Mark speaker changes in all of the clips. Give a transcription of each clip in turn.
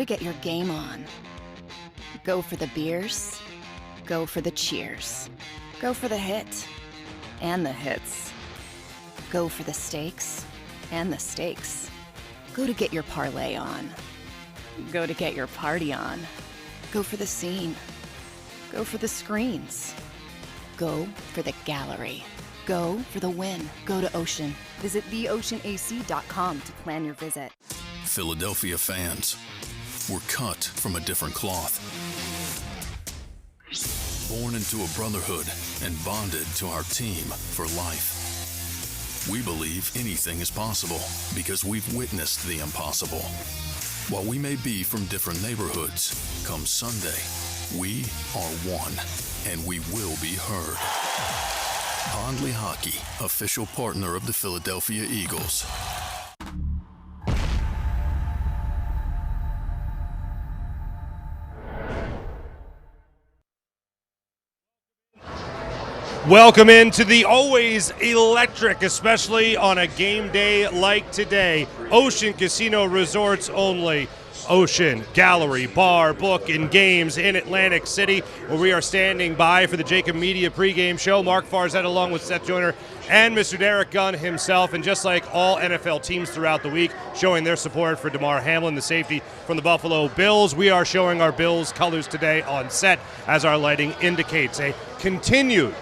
Speaker 1: get your game on. Go for the beers. Go for the cheers. Go for the hit and the hits. Go for the stakes and the stakes. Go to get your parlay on. Go to get your party on. Go for the scene. Go for the screens. Go for the gallery. Go for the win. Go to Ocean. Visit theoceanac.com to plan your visit.
Speaker 2: Philadelphia fans, we're cut from a different cloth. Born into a brotherhood and bonded to our team for life. We believe anything is possible because we've witnessed the impossible. While we may be from different neighborhoods, come Sunday, we are one, and we will be heard. Pondley Hockey, official partner of the Philadelphia Eagles.
Speaker 3: Welcome into the always electric, especially on a game day like today, Ocean Casino Resorts only. Ocean Gallery, Bar, Book, and Games in Atlantic City, where we are standing by for the JAKIB Media pregame show. Marc Farzetta along with Seth Joyner and Mr. Derek Gunn himself. And just like all NFL teams throughout the week, showing their support for Damar Hamlin, the safety from the Buffalo Bills, we are showing our Bills colors today on set, as our lighting indicates. A continued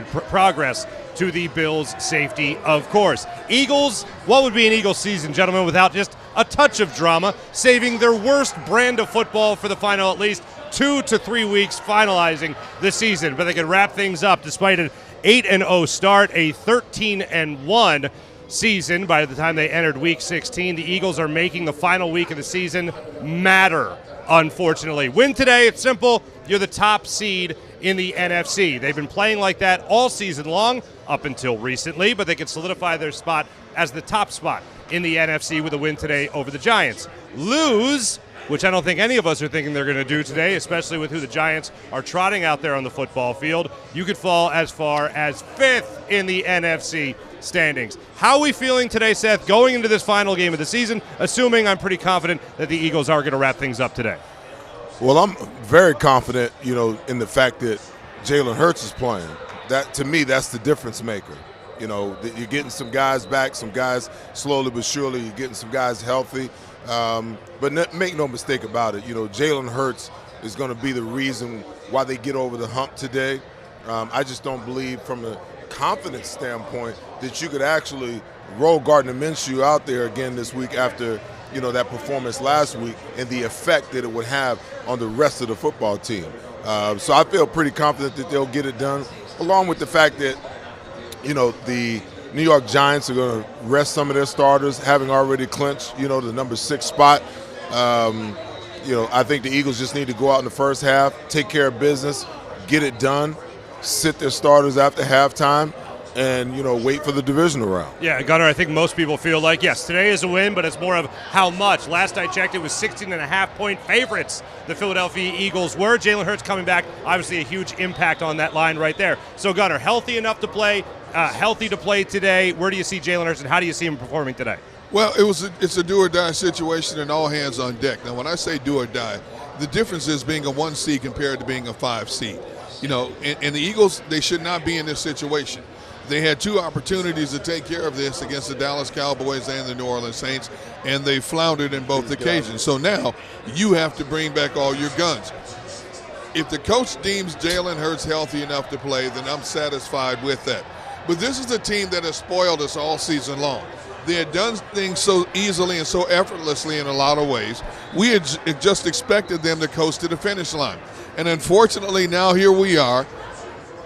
Speaker 3: progress to the Bills' safety, of course. Eagles, what would be an Eagles season, gentlemen, without just a touch of drama, saving their worst brand of football for the final at least 2 to 3 weeks, finalizing the season. But they could wrap things up despite an 8-0 start, a 13-1 season by the time they entered Week 16. The Eagles are making the final week of the season matter, unfortunately. Win today, it's simple. You're the top seed in the NFC. They've been playing like that all season long, up until recently, but they can solidify their spot as the top spot in the NFC with a win today over the Giants. Lose, which I don't think any of us are thinking they're going to do today, especially with who the Giants are trotting out there on the football field. You could fall as far as 5th in the NFC standings. How are we feeling today, Seth, going into this final game of the season, assuming I'm pretty confident that the Eagles are going to wrap things up today?
Speaker 4: Well, I'm very confident, in the fact that Jalen Hurts is playing. That, to me, that's the difference maker. You're getting some guys back, some guys slowly but surely. You're getting some guys healthy. But make no mistake about it, Jalen Hurts is going to be the reason why they get over the hump today. I just don't believe from a confidence standpoint that you could actually roll Gardner Minshew out there again this week after that performance last week and the effect that it would have on the rest of the football team. So I feel pretty confident that they'll get it done, along with the fact that, the New York Giants are going to rest some of their starters, having already clinched, the number 6 spot. I think the Eagles just need to go out in the first half, take care of business, get it done, sit their starters after halftime, and, wait for the divisional round. Yeah,
Speaker 3: Gunnar, I think most people feel like, yes, today is a win, but it's more of how much. Last I checked, it was 16.5-point favorites the Philadelphia Eagles were. Jalen Hurts coming back, obviously a huge impact on that line right there. So, Gunnar, healthy enough to play, healthy to play today. Where do you see Jalen Hurts, and how do you see him performing today?
Speaker 5: Well, it's a do-or-die situation, and all hands on deck. Now, when I say do-or-die, the difference is being a 1 seed compared to being a 5 seed. And the Eagles, they should not be in this situation. They had 2 opportunities to take care of this against the Dallas Cowboys and the New Orleans Saints, and they floundered in both occasions. So now you have to bring back all your guns. If the coach deems Jalen Hurts healthy enough to play, then I'm satisfied with that. But this is a team that has spoiled us all season long. They had done things so easily and so effortlessly in a lot of ways. We had just expected them to coast to the finish line. And unfortunately, now here we are,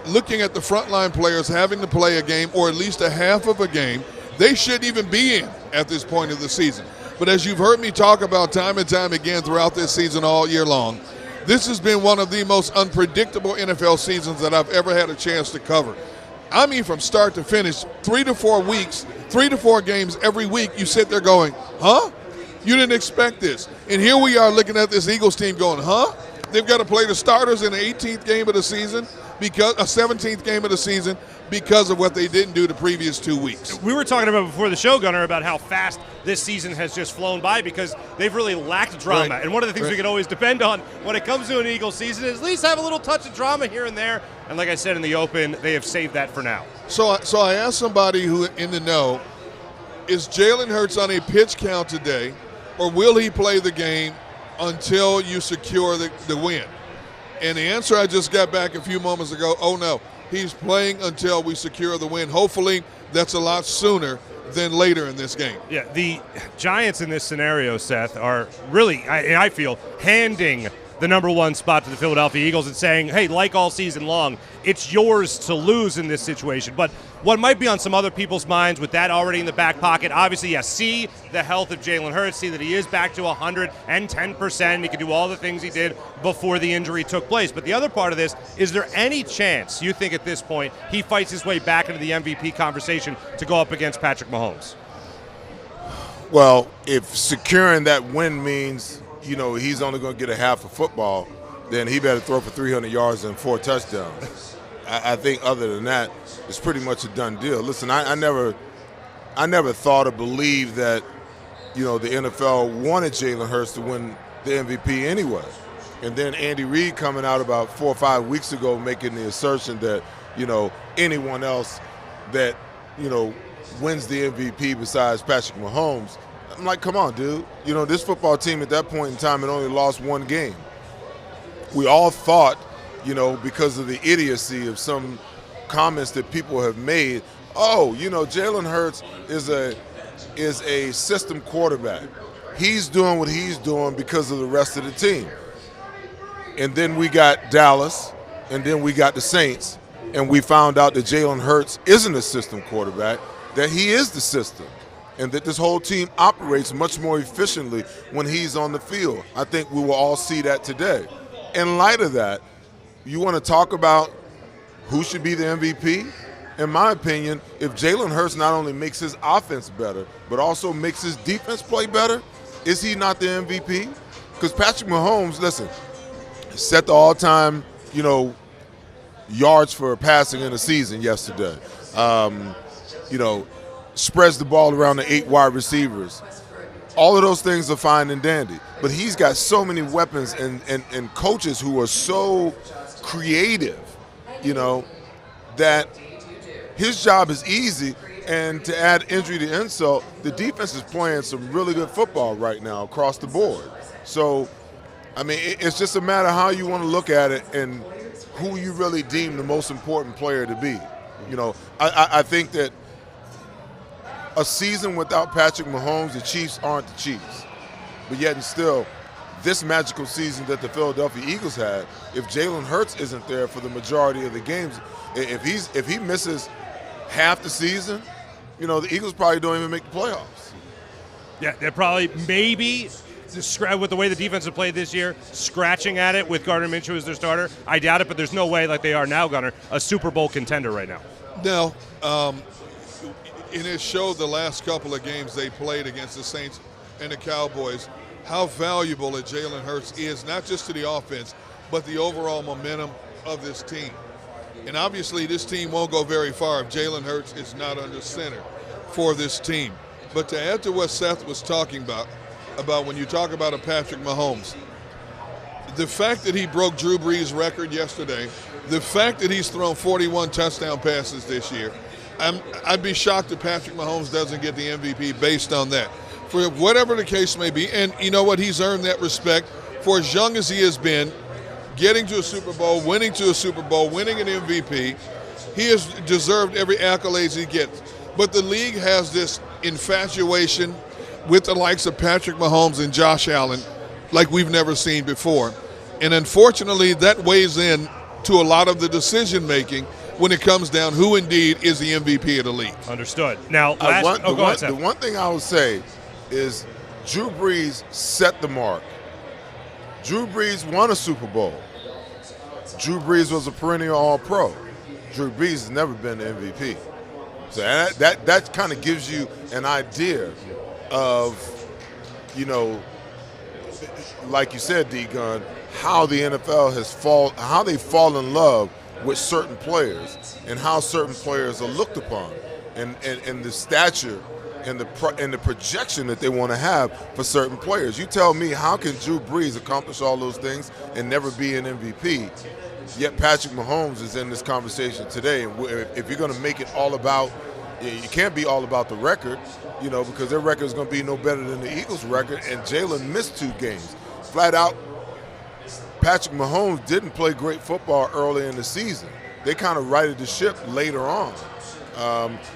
Speaker 5: looking at the frontline players having to play a game, or at least a half of a game, they shouldn't even be in at this point of the season. But as you've heard me talk about time and time again throughout this season all year long, this has been one of the most unpredictable NFL seasons that I've ever had a chance to cover. I mean, from start to finish, 3 to 4 weeks, 3 to 4 games every week, you sit there going, huh? You didn't expect this. And here we are looking at this Eagles team going, huh? They've got to play the starters in the 18th game of the season. because a 17th game of the season because of what they didn't do the previous 2 weeks.
Speaker 3: We were talking about before the show, Gunnar, about how fast this season has just flown by because they've really lacked drama.
Speaker 5: Right.
Speaker 3: And one of the things we can always depend on when it comes to an Eagles season is at least have a little touch of drama here and there. And like I said in the open, they have saved that for now.
Speaker 5: So I asked somebody who in the know, is Jalen Hurts on a pitch count today, or will he play the game until you secure the win? And the answer I just got back a few moments ago, oh no, he's playing until we secure the win. Hopefully that's a lot sooner than later in this game.
Speaker 3: Yeah, the Giants in this scenario, Seth, are really, I feel, handing the number one spot to the Philadelphia Eagles and saying, hey, like all season long, it's yours to lose in this situation. But what might be on some other people's minds with that already in the back pocket, obviously, yes, see the health of Jalen Hurts, see that he is back to 110%. He can do all the things he did before the injury took place. But the other part of this, is there any chance you think at this point he fights his way back into the MVP conversation to go up against Patrick Mahomes?
Speaker 4: Well, if securing that win means, he's only going to get a half of football, then he better throw for 300 yards and 4 touchdowns. I think other than that, it's pretty much a done deal. Listen, I never thought or believed that, the NFL wanted Jalen Hurts to win the MVP anyway. And then Andy Reid coming out about 4 or 5 weeks ago making the assertion that, anyone else that, wins the MVP besides Patrick Mahomes. I'm like, come on, dude. This football team at that point in time had only lost 1 game. We all thought, because of the idiocy of some comments that people have made, Jalen Hurts is a system quarterback. He's doing what he's doing because of the rest of the team. And then we got Dallas, and then we got the Saints, and we found out that Jalen Hurts isn't a system quarterback, that he is the system, and that this whole team operates much more efficiently when he's on the field. I think we will all see that today. In light of that, you want to talk about who should be the MVP? In my opinion, if Jalen Hurts not only makes his offense better, but also makes his defense play better, is he not the MVP? Because Patrick Mahomes, listen, set the all-time, yards for passing in a season yesterday. Spreads the ball around the 8 wide receivers. All of those things are fine and dandy. But he's got so many weapons and coaches who are so creative, that his job is easy. And to add injury to insult, the defense is playing some really good football right now across the board. So, it's just a matter of how you want to look at it and who you really deem the most important player to be. I think that a season without Patrick Mahomes, the Chiefs aren't the Chiefs. But yet and still, this magical season that the Philadelphia Eagles had, if Jalen Hurts isn't there for the majority of the games, if he misses half the season, the Eagles probably don't even make the playoffs.
Speaker 3: Yeah, they're probably maybe with the way the defense have played this year, scratching at it with Gardner Minshew as their starter. I doubt it, but there's no way, like they are now, Gunner, a Super Bowl contender right now.
Speaker 5: No. And it showed the last couple of games they played against the Saints and the Cowboys how valuable a Jalen Hurts is, not just to the offense, but the overall momentum of this team. And obviously this team won't go very far if Jalen Hurts is not under center for this team. But to add to what Seth was talking about when you talk about a Patrick Mahomes, the fact that he broke Drew Brees' record yesterday, the fact that he's thrown 41 touchdown passes this year, I'd be shocked if Patrick Mahomes doesn't get the MVP based on that. For whatever the case may be, and you know what, he's earned that respect for as young as he has been, getting to a Super Bowl, winning to a Super Bowl, winning an MVP. He has deserved every accolade he gets. But the league has this infatuation with the likes of Patrick Mahomes and Josh Allen like we've never seen before. And unfortunately, that weighs in to a lot of the decision-making when it comes down who indeed is the MVP of the league.
Speaker 3: Understood. Now,
Speaker 4: the one thing I would say is Drew Brees set the mark. Drew Brees won a Super Bowl. Drew Brees was a perennial All-Pro. Drew Brees has never been the MVP. So that kind of gives you an idea of, like you said, D-Gun, how the NFL how they fall in love with certain players and how certain players are looked upon, and the stature and the projection that they want to have for certain players. You tell me, how can Drew Brees accomplish all those things and never be an MVP? Yet Patrick Mahomes is in this conversation today. And if you're going to make it all about, you can't be all about the record, because their record is going to be no better than the Eagles' record. And Jalen missed 2 games. Flat out, Patrick Mahomes didn't play great football early in the season. They kind of righted the ship later on.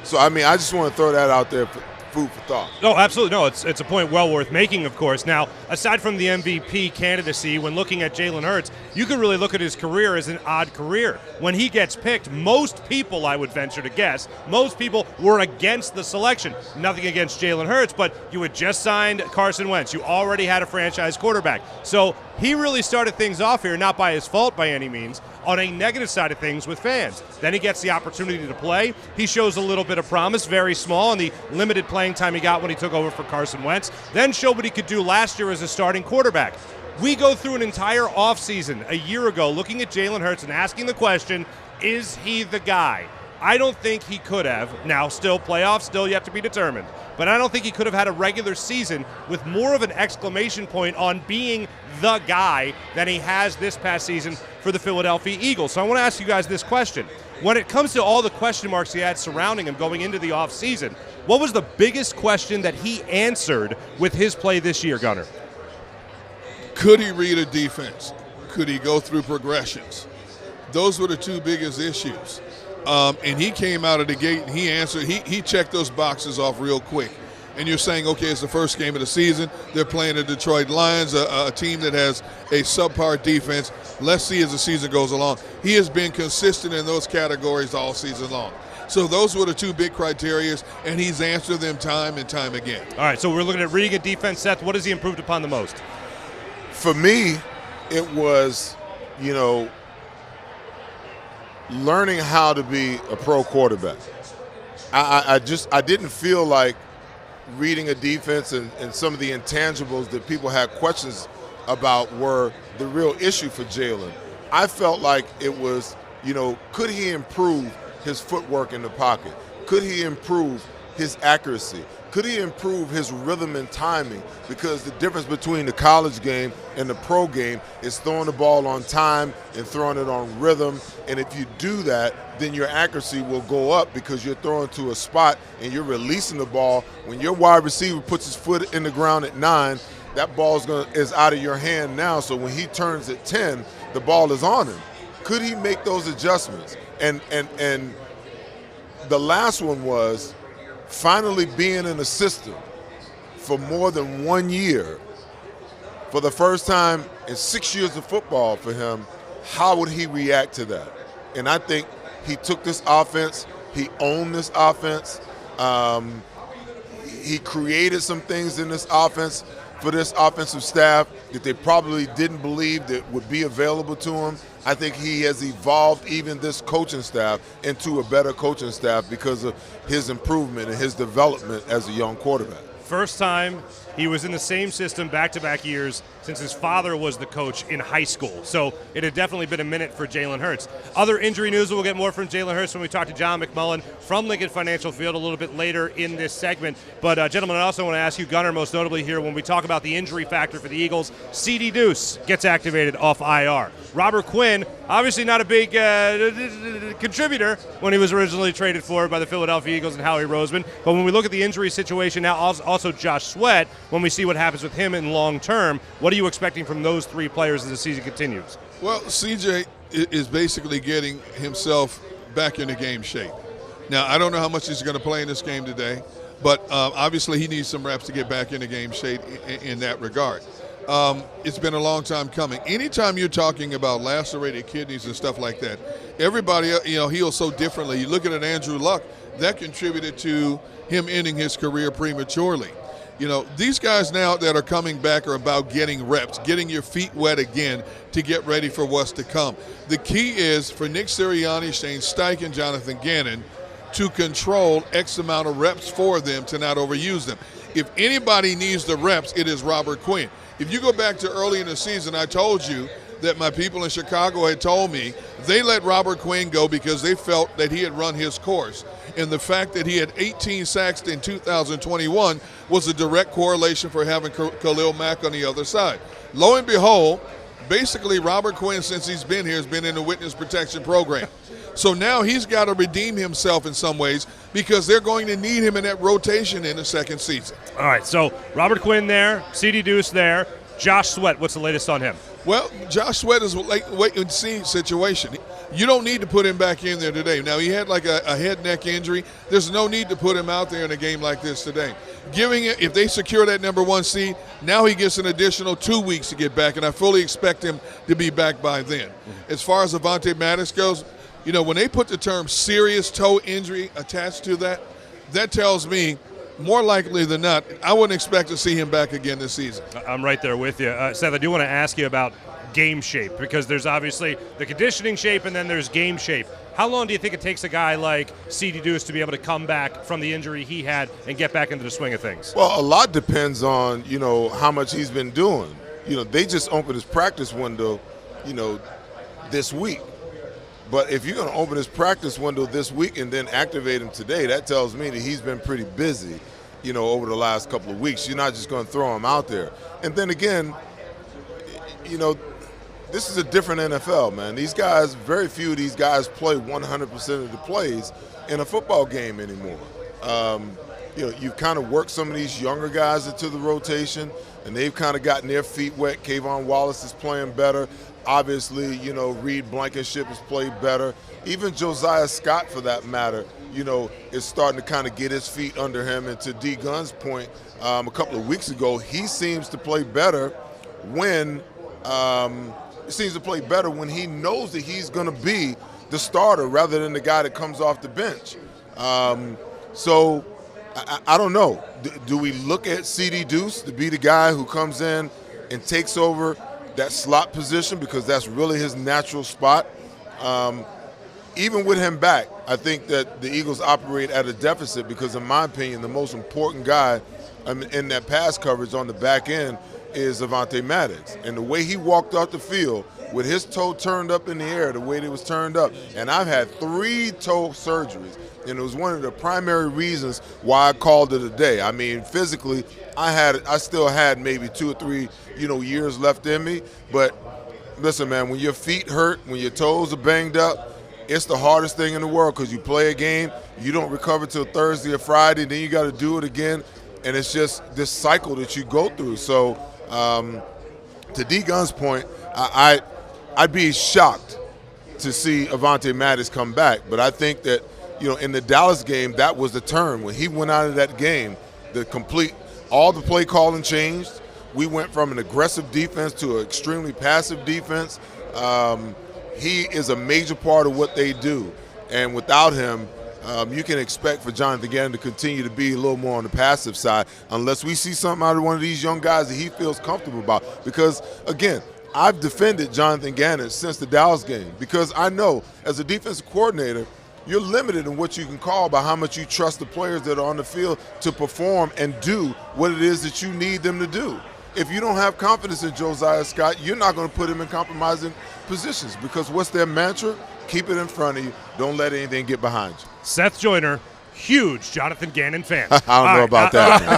Speaker 4: So, I just want to throw that out there for food for thought.
Speaker 3: No, absolutely. No, it's a point well worth making, of course. Now, aside from the MVP candidacy, when looking at Jalen Hurts, you can really look at his career as an odd career. When he gets picked, most people, I would venture to guess, most people were against the selection. Nothing against Jalen Hurts, but you had just signed Carson Wentz. You already had a franchise quarterback. So he really started things off here, not by his fault by any means, on a negative side of things with fans. Then he gets the opportunity to play. He shows a little bit of promise, very small, in the limited playing time he got when he took over for Carson Wentz. Then showed what he could do last year as a starting quarterback. We go through an entire offseason a year ago looking at Jalen Hurts and asking the question, is he the guy? I don't think he could have. Now, still playoffs, still yet to be determined. But I don't think he could have had a regular season with more of an exclamation point on being the guy than he has this past season for the Philadelphia Eagles. So I want to ask you guys this question. When it comes to all the question marks he had surrounding him going into the offseason, what was the biggest question that he answered with his play this year, Gunnar?
Speaker 5: Could he read a defense? Could he go through progressions? Those were the 2 biggest issues. And he came out of the gate and he answered. He checked those boxes off real quick. And you're saying, okay, it's the first game of the season. They're playing the Detroit Lions, a team that has a subpar defense. Let's see as the season goes along. He has been consistent in those categories all season long. So those were the 2 big criteria, and he's answered them time and time again. All
Speaker 3: right, so we're looking at reading a defense. Seth, what has he improved upon the most?
Speaker 4: For me, it was, learning how to be a pro quarterback. I didn't feel like reading a defense and some of the intangibles that people had questions about were the real issue for Jalen. I felt like it was, could he improve his footwork in the pocket? Could he improve his accuracy? Could he improve his rhythm and timing? Because the difference between the college game and the pro game is throwing the ball on time and throwing it on rhythm. And if you do that, then your accuracy will go up because you're throwing to a spot and you're releasing the ball. When your wide receiver puts his foot in the ground at 9, that ball is out of your hand now. So when he turns at 10, the ball is on him. Could he make those adjustments? And the last one was finally being in a system for more than 1 year, for the first time in 6 years of football for him. How would he react to that? And I think he took this offense, he owned this offense, he created some things in this offense for this offensive staff that they probably didn't believe that would be available to him. I think he has evolved even this coaching staff into a better coaching staff because of his improvement and his development as a young quarterback.
Speaker 3: First time he was in the same system back-to-back years since his father was the coach in high school. So it had definitely been a minute for Jalen Hurts. Other injury news, we'll get more from Jalen Hurts when we talk to John McMullen from Lincoln Financial Field a little bit later in this segment. But, gentlemen, I also want to ask you, Gunnar, most notably here, when we talk about the injury factor for the Eagles, C.D. Deuce gets activated off IR. Robert Quinn, obviously not a big contributor when he was originally traded for by the Philadelphia Eagles and Howie Roseman. But when we look at the injury situation now, also Josh Sweat, when we see what happens with him in long term, what are you expecting from those 3 players as the season continues?
Speaker 5: Well, CJ is basically getting himself back into game shape. Now, I don't know how much he's going to play in this game today, but obviously he needs some reps to get back into game shape in that regard. It's been a long time coming. Anytime you're talking about lacerated kidneys and stuff like that, everybody heals so differently. You look at an Andrew Luck, that contributed to him ending his career prematurely. These guys now that are coming back are about getting reps, getting your feet wet again to get ready for what's to come. The key is for Nick Sirianni, Shane Steichen, and Jonathan Gannon to control X amount of reps for them to not overuse them. If anybody needs the reps, it is Robert Quinn. If you go back to early in the season, I told you that my people in Chicago had told me they let Robert Quinn go because they felt that he had run his course. And the fact that he had 18 sacks in 2021 was a direct correlation for having Khalil Mack on the other side. Lo and behold, basically Robert Quinn, since he's been here, has been in the witness protection program. So now he's got to redeem himself in some ways because they're going to need him in that rotation in the second season.
Speaker 3: All right, so Robert Quinn there, CD Deuce there, Josh Sweat, what's the latest on him?
Speaker 5: Well, Josh Sweat is a wait-and-see situation. You don't need to put him back in there today. Now, he had like a head-neck injury. There's no need to put him out there in a game like this today. If they secure that number 1 seed, now he gets an additional 2 weeks to get back, and I fully expect him to be back by then. As far as Avonte Maddox goes, you know, when they put the term serious toe injury attached to that, that tells me more likely than not, I wouldn't expect to see him back again this season.
Speaker 3: I'm right there with you. Seth, I do want to ask you about game shape because there's obviously the conditioning shape and then there's game shape. How long do you think it takes a guy like CD Deuce to be able to come back from the injury he had and get back into the swing of things?
Speaker 4: Well, a lot depends on, you know, how much he's been doing. You know, they just opened his practice window, you know, this week. But if you're going to open his practice window this week and then activate him today, that tells me that he's been pretty busy, you know, over the last couple of weeks. You're not just going to throw him out there. And then again, you know, this is a different NFL, man. These guys, very few of these guys play 100% of the plays in a football game anymore. You know, you've kind of worked some of these younger guys into the rotation, and they've kind of gotten their feet wet. Kayvon Wallace is playing better. Obviously, you know, Reed Blankenship has played better. Even Josiah Scott, for that matter, you know, is starting to kind of get his feet under him. And to D. Gunn's point, a couple of weeks ago, he seems to play better when he knows that he's going to be the starter rather than the guy that comes off the bench. So I don't know. Do we look at CD Deuce to be the guy who comes in and takes over that slot position because that's really his natural spot? Even with him back, I think that the Eagles operate at a deficit because, in my opinion, the most important guy in that pass coverage on the back end is Avonte Maddox. And the way he walked off the field with his toe turned up in the air, the way it was turned up, and I've had 3 toe surgeries, and it was one of the primary reasons why I called it a day. I mean, physically, I still had maybe 2 or 3, you know, years left in me. But listen, man, when your feet hurt, when your toes are banged up, it's the hardest thing in the world because you play a game, you don't recover till Thursday or Friday, then you got to do it again, and it's just this cycle that you go through. So to D. Gunn's point, I'd be shocked to see Avonte Maddox come back, but I think that, you know, in the Dallas game, that was the turn. When he went out of that game, all the play calling changed. We went from an aggressive defense to an extremely passive defense. He is a major part of what they do, and without him, you can expect for Jonathan Gannon to continue to be a little more on the passive side unless we see something out of one of these young guys that he feels comfortable about. Because, again, I've defended Jonathan Gannon since the Dallas game because I know as a defensive coordinator, you're limited in what you can call by how much you trust the players that are on the field to perform and do what it is that you need them to do. If you don't have confidence in Josiah Scott, you're not going to put him in compromising positions because what's their mantra? Keep it in front of you. Don't let anything get behind you.
Speaker 3: Seth Joyner, huge Jonathan Gannon fan.
Speaker 4: I don't know about that.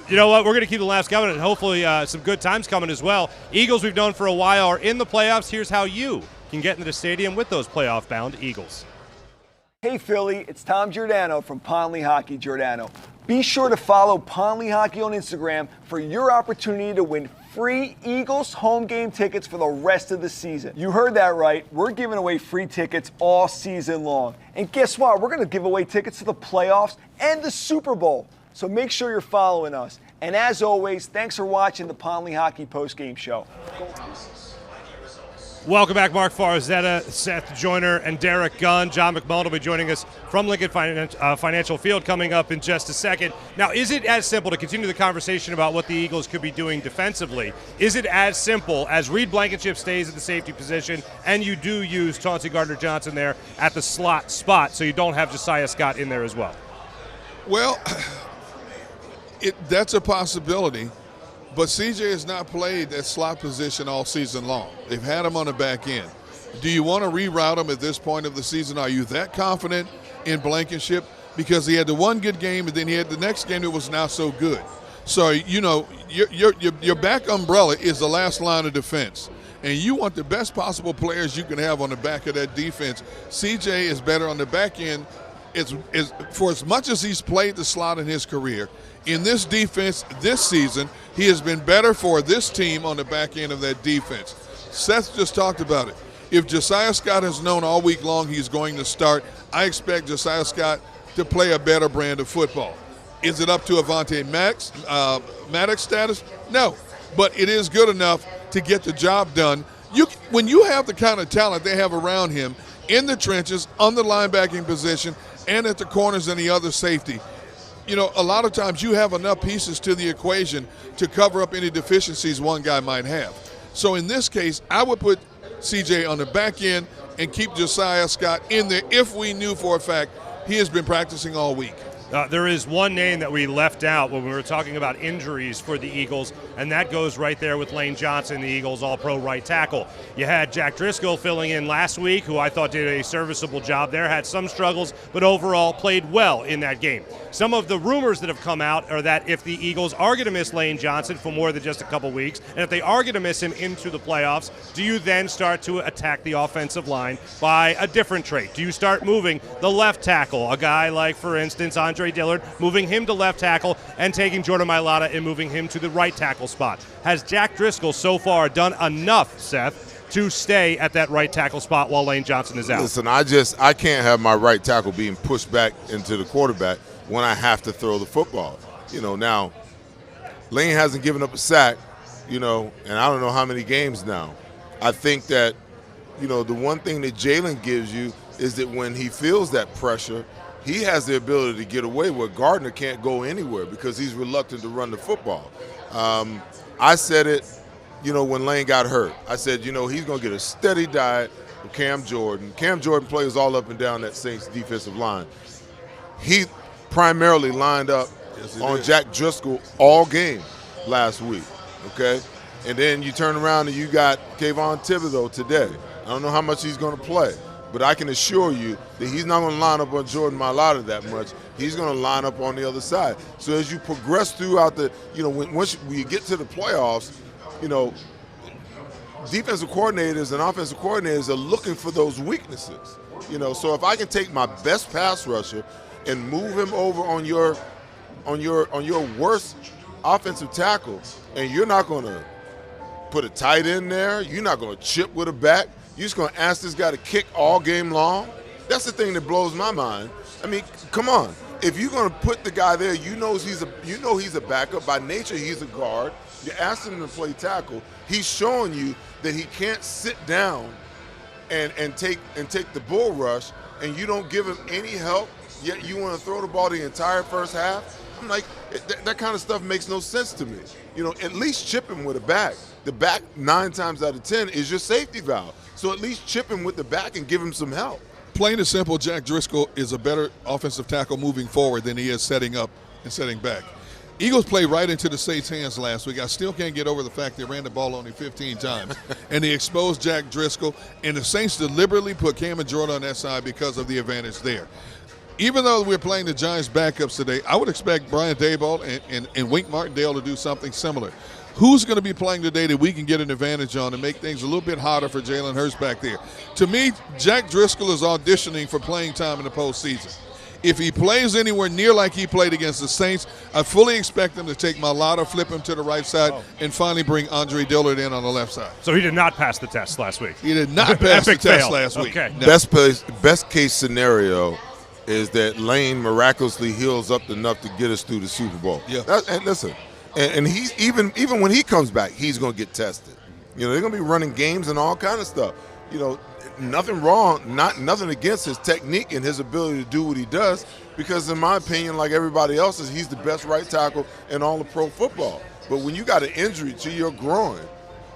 Speaker 3: You know what? We're going to keep the laughs coming and hopefully some good times coming as well. Eagles, we've known for a while, are in the playoffs. Here's how you can get into the stadium with those playoff-bound Eagles.
Speaker 6: Hey Philly, it's Tom Giordano from Ponley Hockey Giordano. Be sure to follow Ponley Hockey on Instagram for your opportunity to win free Eagles home game tickets for the rest of the season. You heard that right. We're giving away free tickets all season long. And guess what? We're going to give away tickets to the playoffs and the Super Bowl. So make sure you're following us. And as always, thanks for watching the Ponley Hockey Postgame Show.
Speaker 3: Welcome back, Marc Farzetta, Seth Joyner, and Derek Gunn. John McMullen will be joining us from Lincoln Financial Field coming up in just a second. Now, is it as simple, to continue the conversation about what the Eagles could be doing defensively, is it as simple as Reed Blankenship stays at the safety position and you do use Chauncey Gardner-Johnson there at the slot spot so you don't have Josiah Scott in there as well?
Speaker 5: Well, that's a possibility. But CJ has not played that slot position all season long. They've had him on the back end. Do you want to reroute him at this point of the season? Are you that confident in Blankenship? Because he had the one good game, and then he had the next game that was not so good. So, you know, your back umbrella is the last line of defense. And you want the best possible players you can have on the back of that defense. CJ is better on the back end. For as much as he's played the slot in his career, in this defense this season, he has been better for this team on the back end of that defense. Seth just talked about it. If Josiah Scott has known all week long he's going to start, I expect Josiah Scott to play a better brand of football. Is it up to Avonte Maddox status? No, but it is good enough to get the job done. When you have the kind of talent they have around him in the trenches, on the linebacking position, and at the corners and the other safety, you know, a lot of times you have enough pieces to the equation to cover up any deficiencies one guy might have. So in this case, I would put CJ on the back end and keep Josiah Scott in there if we knew for a fact he has been practicing all week.
Speaker 3: There is one name that we left out when we were talking about injuries for the Eagles, and that goes right there with Lane Johnson, the Eagles all-pro right tackle. You had Jack Driscoll filling in last week, who I thought did a serviceable job there, had some struggles, but overall played well in that game. Some of the rumors that have come out are that if the Eagles are going to miss Lane Johnson for more than just a couple weeks, and if they are going to miss him into the playoffs, do you then start to attack the offensive line by a different trait? Do you start moving the left tackle, a guy like, for instance, Andre Dillard, moving him to left tackle and taking Jordan Mailata and moving him to the right tackle spot? Has Jack Driscoll so far done enough, Seth, to stay at that right tackle spot while Lane Johnson is out?
Speaker 4: Listen, I can't have my right tackle being pushed back into the quarterback when I have to throw the football. You know, now, Lane hasn't given up a sack, you know, and I don't know how many games now. I think that, you know, the one thing that Jalen gives you is that when he feels that pressure, he has the ability to get away where Gardner can't go anywhere because he's reluctant to run the football. I said it, you know, when Lane got hurt. I said, you know, he's going to get a steady diet with Cam Jordan. Cam Jordan plays all up and down that Saints defensive line. He primarily lined up on Jack Driscoll all game last week, okay? And then you turn around and you got Kayvon Thibodeau today. I don't know how much he's going to play, but I can assure you that he's not going to line up on Jordan Mailata that much. He's going to line up on the other side. So as you progress throughout the, you know, once you get to the playoffs, you know, defensive coordinators and offensive coordinators are looking for those weaknesses. You know, so if I can take my best pass rusher and move him over on your worst offensive tackle, and you're not going to put a tight end there, you're not going to chip with a back, you're just going to ask this guy to kick all game long. That's the thing that blows my mind. I mean, come on. If you're going to put the guy there, you know he's a backup. By nature, he's a guard. You ask him to play tackle. He's showing you that he can't sit down and take the bull rush, and you don't give him any help, yet you want to throw the ball the entire first half. I'm like, that kind of stuff makes no sense to me. You know, at least chip him with a back. The back 9 times out of 10 is your safety valve. So at least chip him with the back and give him some help.
Speaker 5: Plain and simple, Jack Driscoll is a better offensive tackle moving forward than he is setting up and setting back. Eagles played right into the Saints' hands last week. I still can't get over the fact they ran the ball only 15 times. And they exposed Jack Driscoll, and the Saints deliberately put Cam and Jordan on that side because of the advantage there. Even though we're playing the Giants' backups today, I would expect Brian Daboll and Wink Martindale to do something similar. Who's going to be playing today that we can get an advantage on and make things a little bit hotter for Jalen Hurts back there? To me, Jack Driscoll is auditioning for playing time in the postseason. If he plays anywhere near like he played against the Saints, I fully expect him to take Mailata, flip him to the right side, and finally bring Andre Dillard in on the left side.
Speaker 3: So he did not pass the test last week.
Speaker 5: He did not pass the test last week.
Speaker 3: Okay.
Speaker 5: No.
Speaker 4: Best case scenario is that Lane miraculously heals up enough to get us through the Super Bowl.
Speaker 5: Yeah.
Speaker 4: And listen, and he's even when he comes back, he's going to get tested. You know, they're going to be running games and all kind of stuff. You know, nothing wrong, nothing against his technique and his ability to do what he does, because in my opinion, like everybody else's, he's the best right tackle in all of pro football. But when you got an injury to your groin,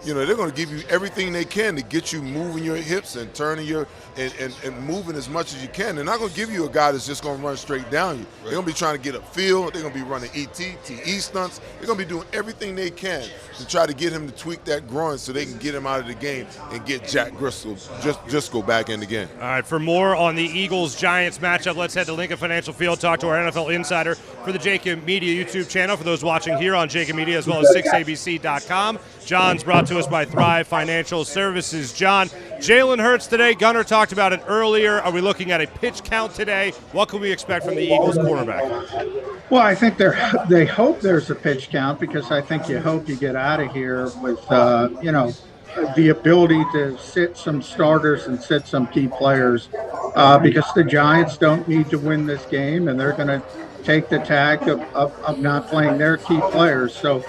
Speaker 4: you know, they're going to give you everything they can to get you moving your hips and turning your and moving as much as you can. They're not going to give you a guy that's just going to run straight down you. They're going to be trying to get upfield. They're going to be running TE stunts. They're going to be doing everything they can to try to get him to tweak that groin so they can get him out of the game and get Jack Driscoll back in the game.
Speaker 3: All right, for more on the Eagles-Giants matchup, let's head to Lincoln Financial Field, talk to our NFL insider for the JAKIB Media YouTube channel, for those watching here on JAKIB Media as well as 6abc.com. John's brought to us by Thrive Financial Services. John, Jalen Hurts today, Gunnar talked about it earlier. Are we looking at a pitch count today? What can we expect from the Eagles quarterback?
Speaker 7: Well, I think they hope there's a pitch count, because I think you hope you get out of here with, the ability to sit some starters and sit some key players, because the Giants don't need to win this game, and they're going to take the tack of not playing their key players. So,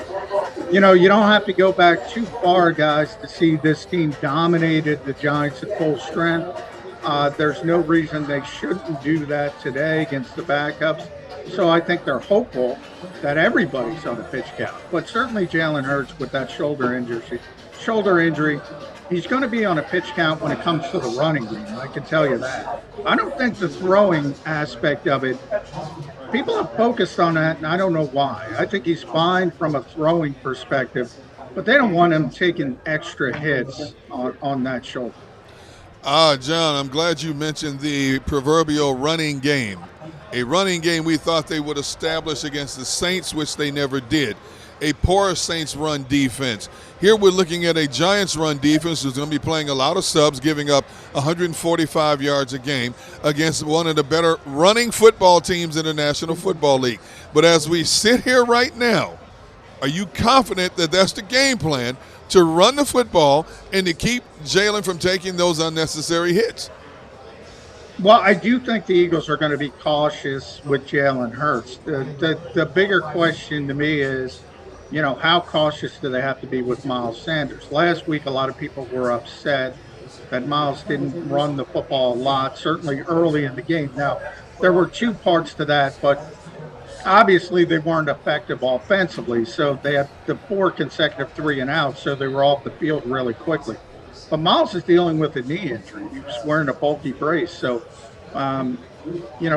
Speaker 7: you don't have to go back too far, guys, to see this team dominated the Giants at full strength. There's no reason they shouldn't do that today against the backups. So I think they're hopeful that everybody's on a pitch count. But certainly Jalen Hurts, with that shoulder injury, he's going to be on a pitch count when it comes to the running game. I can tell you that. I don't think the throwing aspect of it, people have focused on that, and I don't know why. I think he's fine from a throwing perspective, but they don't want him taking extra hits on that shoulder.
Speaker 5: John, I'm glad you mentioned the proverbial running game. A running game we thought they would establish against the Saints, which they never did. A poor Saints run defense. Here we're looking at a Giants run defense who's going to be playing a lot of subs, giving up 145 yards a game against one of the better running football teams in the National Football League. But as we sit here right now, are you confident that that's the game plan, to run the football and to keep Jalen from taking those unnecessary hits?
Speaker 7: Well, I do think the Eagles are going to be cautious with Jalen Hurts. The bigger question to me is, how cautious do they have to be with Miles Sanders? Last week, a lot of people were upset that Miles didn't run the football a lot, certainly early in the game. Now, there were two parts to that, but obviously they weren't effective offensively, so they had the 4 consecutive 3-and-outs, so they were off the field really quickly. But Miles is dealing with a knee injury. He was wearing a bulky brace. So,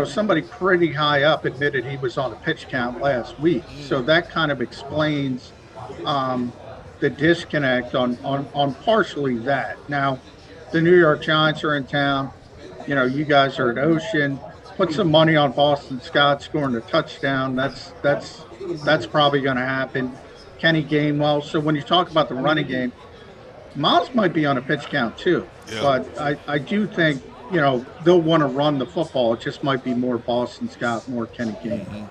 Speaker 7: somebody pretty high up admitted he was on a pitch count last week. So that kind of explains the disconnect on partially that. Now, the New York Giants are in town. You guys are at Ocean. Put some money on Boston Scott scoring a touchdown. That's probably going to happen. Kenny Gainwell. So when you talk about the running game, Miles might be on a pitch count too, but I do think, they'll want to run the football. It just might be more Boston Scott, more Kenny Gainwell.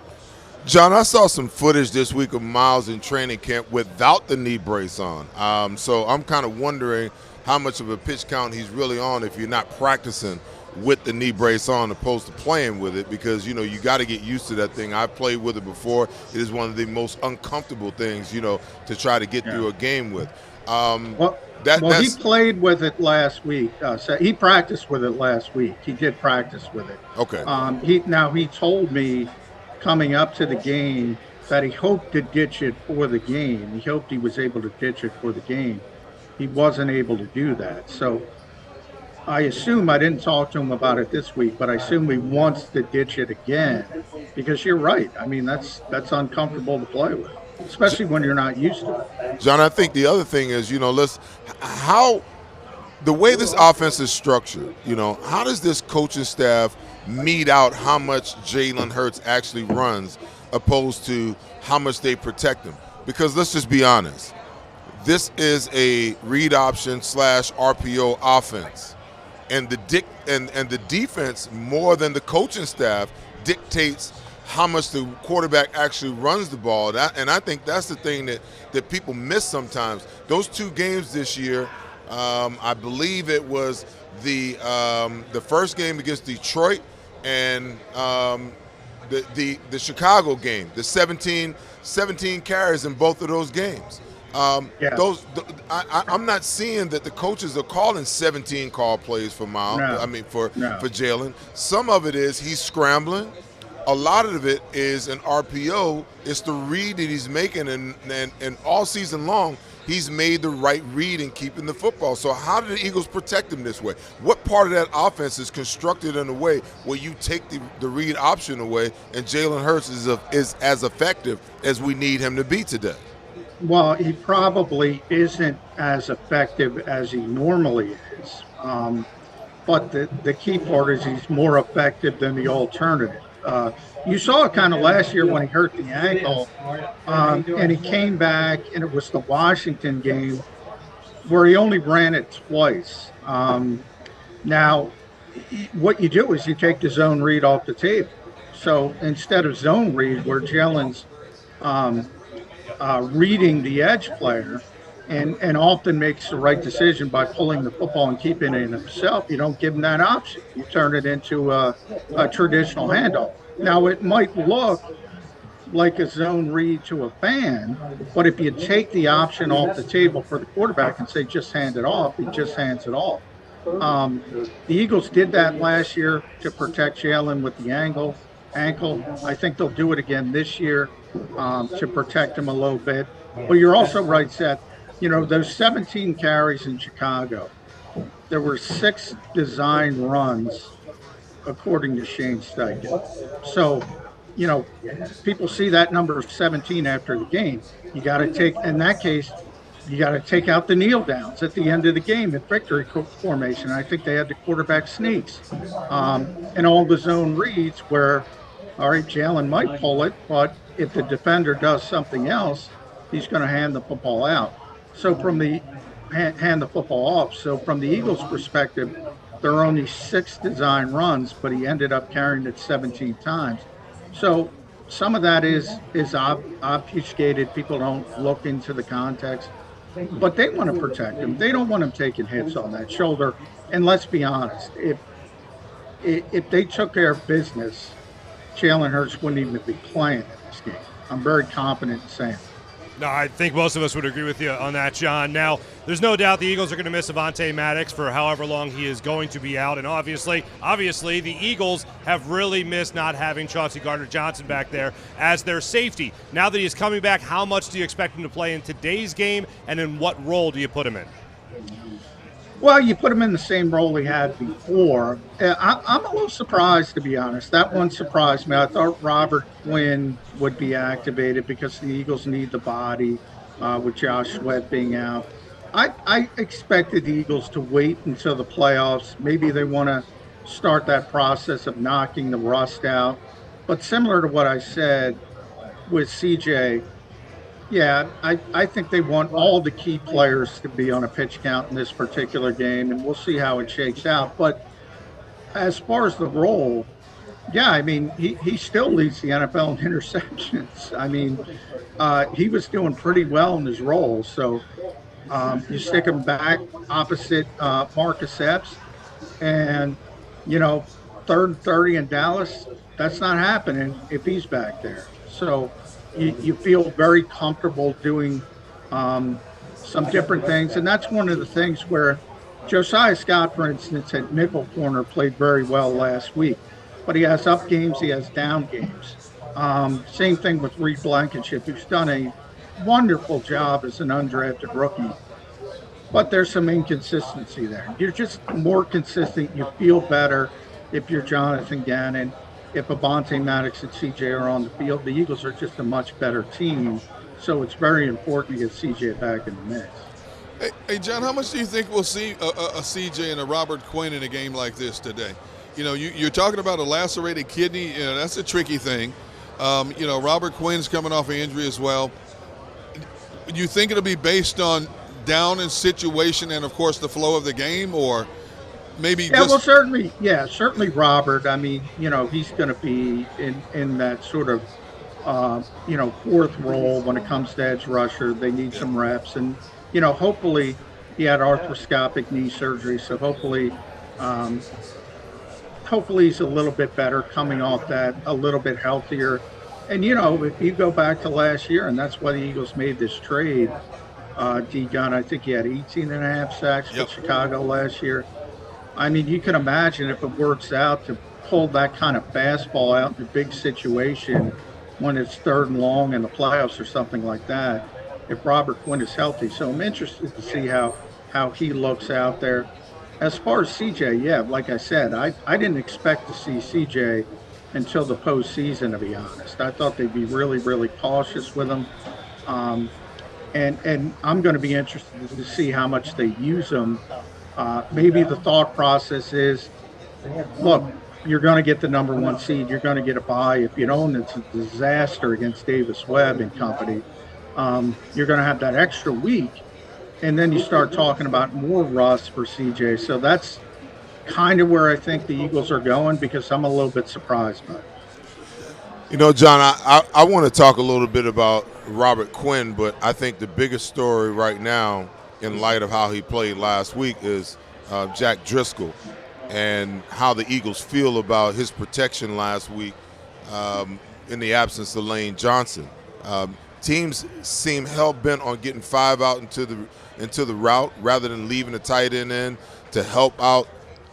Speaker 4: John, I saw some footage this week of Miles in training camp without the knee brace on. So I'm kind of wondering how much of a pitch count he's really on if you're not practicing with the knee brace on opposed to playing with it, because, you got to get used to that thing. I've played with it before. It is one of the most uncomfortable things, to try to get through a game with. He played with it last week. So he practiced with it last week. He did practice with it. Okay.
Speaker 7: He told me coming up to the game that he hoped to ditch it for the game. He hoped he was able to ditch it for the game. He wasn't able to do that. So I assume, I didn't talk to him about it this week, but I assume he wants to ditch it again, because you're right. I mean, that's uncomfortable to play with, especially when you're not used to it.
Speaker 4: John, I think the other thing is, the way this offense is structured, how does this coaching staff mete out how much Jalen Hurts actually runs opposed to how much they protect him? Because let's just be honest, this is a read option / RPO offense. And the defense, more than the coaching staff, dictates how much the quarterback actually runs the ball. And I think that's the thing that people miss sometimes. Those 2 games this year, I believe it was the first game against Detroit and the Chicago game, the 17 carries in both of those games. I'm not seeing that the coaches are calling 17 call plays for Miles. For Jalen. Some of it is he's scrambling. A lot of it is an RPO. It's the read that he's making, and all season long he's made the right read in keeping the football. So how do the Eagles protect him this way? What part of that offense is constructed in a way where you take the read option away and Jalen Hurts is as effective as we need him to be today?
Speaker 7: Well, he probably isn't as effective as he normally is. But the key part is he's more effective than the alternative. You saw it kind of last year when he hurt the ankle, and he came back, and it was the Washington game where he only ran it twice. Now, what you do is you take the zone read off the table. So instead of zone read, where Jalen's reading the edge player, and often makes the right decision by pulling the football and keeping it in himself, you don't give him that option. You turn it into a traditional handoff. Now, it might look like a zone read to a fan, but if you take the option off the table for the quarterback and say just hand it off, he just hands it off. The Eagles did that last year to protect Jalen with the ankle. I think they'll do it again this year to protect him a little bit. But you're also right, Seth. You know, those 17 carries in Chicago, there were 6 design runs, according to Shane Steichen. So, you know, people see that number 17 after the game. You got to take, in that case, you got to take out the kneel downs at the end of the game in victory formation. I think they had the quarterback sneaks and all the zone reads where, all right, Jalen might pull it, but if the defender does something else, he's going to hand the football out. So from the hand the football off. So from the Eagles' perspective, there are only 6 design runs, but he ended up carrying it 17 times. So some of that is obfuscated. People don't look into the context, but they want to protect him. They don't want him taking hits on that shoulder. And let's be honest, if they took care of business, Jalen Hurts wouldn't even be playing in this game. I'm very confident in saying that.
Speaker 3: No, I think most of us would agree with you on that, John. Now, there's no doubt the Eagles are going to miss Avonte Maddox for however long he is going to be out. And obviously, the Eagles have really missed not having Chauncey Gardner-Johnson back there as their safety. Now that he's coming back, how much do you expect him to play in today's game, and in what role do you put him in?
Speaker 7: Well, you put him in the same role he had before. I'm a little surprised, to be honest. That one surprised me. I thought Robert Quinn would be activated because the Eagles need the body with Josh Sweat being out. I expected the Eagles to wait until the playoffs. Maybe they want to start that process of knocking the rust out. But similar to what I said with CJ, yeah, I think they want all the key players to be on a pitch count in this particular game, and we'll see how it shakes out. But as far as the role, yeah, I mean, he still leads the NFL in interceptions. I mean, he was doing pretty well in his role. So you stick him back opposite Marcus Epps, and, you know, 3rd and 30 in Dallas, that's not happening if he's back there. So you feel very comfortable doing some different things. And that's one of the things where Josiah Scott, for instance, at nickel corner played very well last week. But he has up games, he has down games. Same thing with Reed Blankenship, who's done a wonderful job as an undrafted rookie. But there's some inconsistency there. You're just more consistent. You feel better if you're Jonathan Gannon. If Avonte Maddox and CJ are on the field, the Eagles are just a much better team. So it's very important to get CJ back in the mix.
Speaker 5: Hey, John, how much do you think we'll see a CJ and a Robert Quinn in a game like this today? You know, you're talking about a lacerated kidney. You know, that's a tricky thing. You know, Robert Quinn's coming off an injury as well. Do you think it'll be based on down and situation and, of course, the flow of the game, or maybe
Speaker 7: well, certainly Robert. I mean, you know, he's going to be in that sort of, you know, 4th role when it comes to edge rusher. They need some reps. And, you know, hopefully he had arthroscopic knee surgery, so hopefully he's a little bit better coming off that, a little bit healthier. And, you know, if you go back to last year, and that's why the Eagles made this trade, D-Gun, I think he had 18.5 sacks with Chicago last year. I mean, you can imagine if it works out to pull that kind of fastball out in a big situation when it's 3rd and long in the playoffs or something like that, if Robert Quinn is healthy. So I'm interested to see how he looks out there. As far as CJ, yeah, like I said, I didn't expect to see CJ until the postseason, to be honest. I thought they'd be really, really cautious with him. And I'm going to be interested to see how much they use him. Maybe the thought process is, look, you're going to get the number one seed. You're going to get a bye. If you don't, it's a disaster against Davis Webb and company. You're going to have that extra week, and then you start talking about more rust for CJ. So that's kind of where I think the Eagles are going, because I'm a little bit surprised by it.
Speaker 4: You know, John, I want to talk a little bit about Robert Quinn, but I think the biggest story right now, in light of how he played last week, is Jack Driscoll and how the Eagles feel about his protection last week in the absence of Lane Johnson. Teams seem hell-bent on getting 5 out into the route rather than leaving a tight end in to help out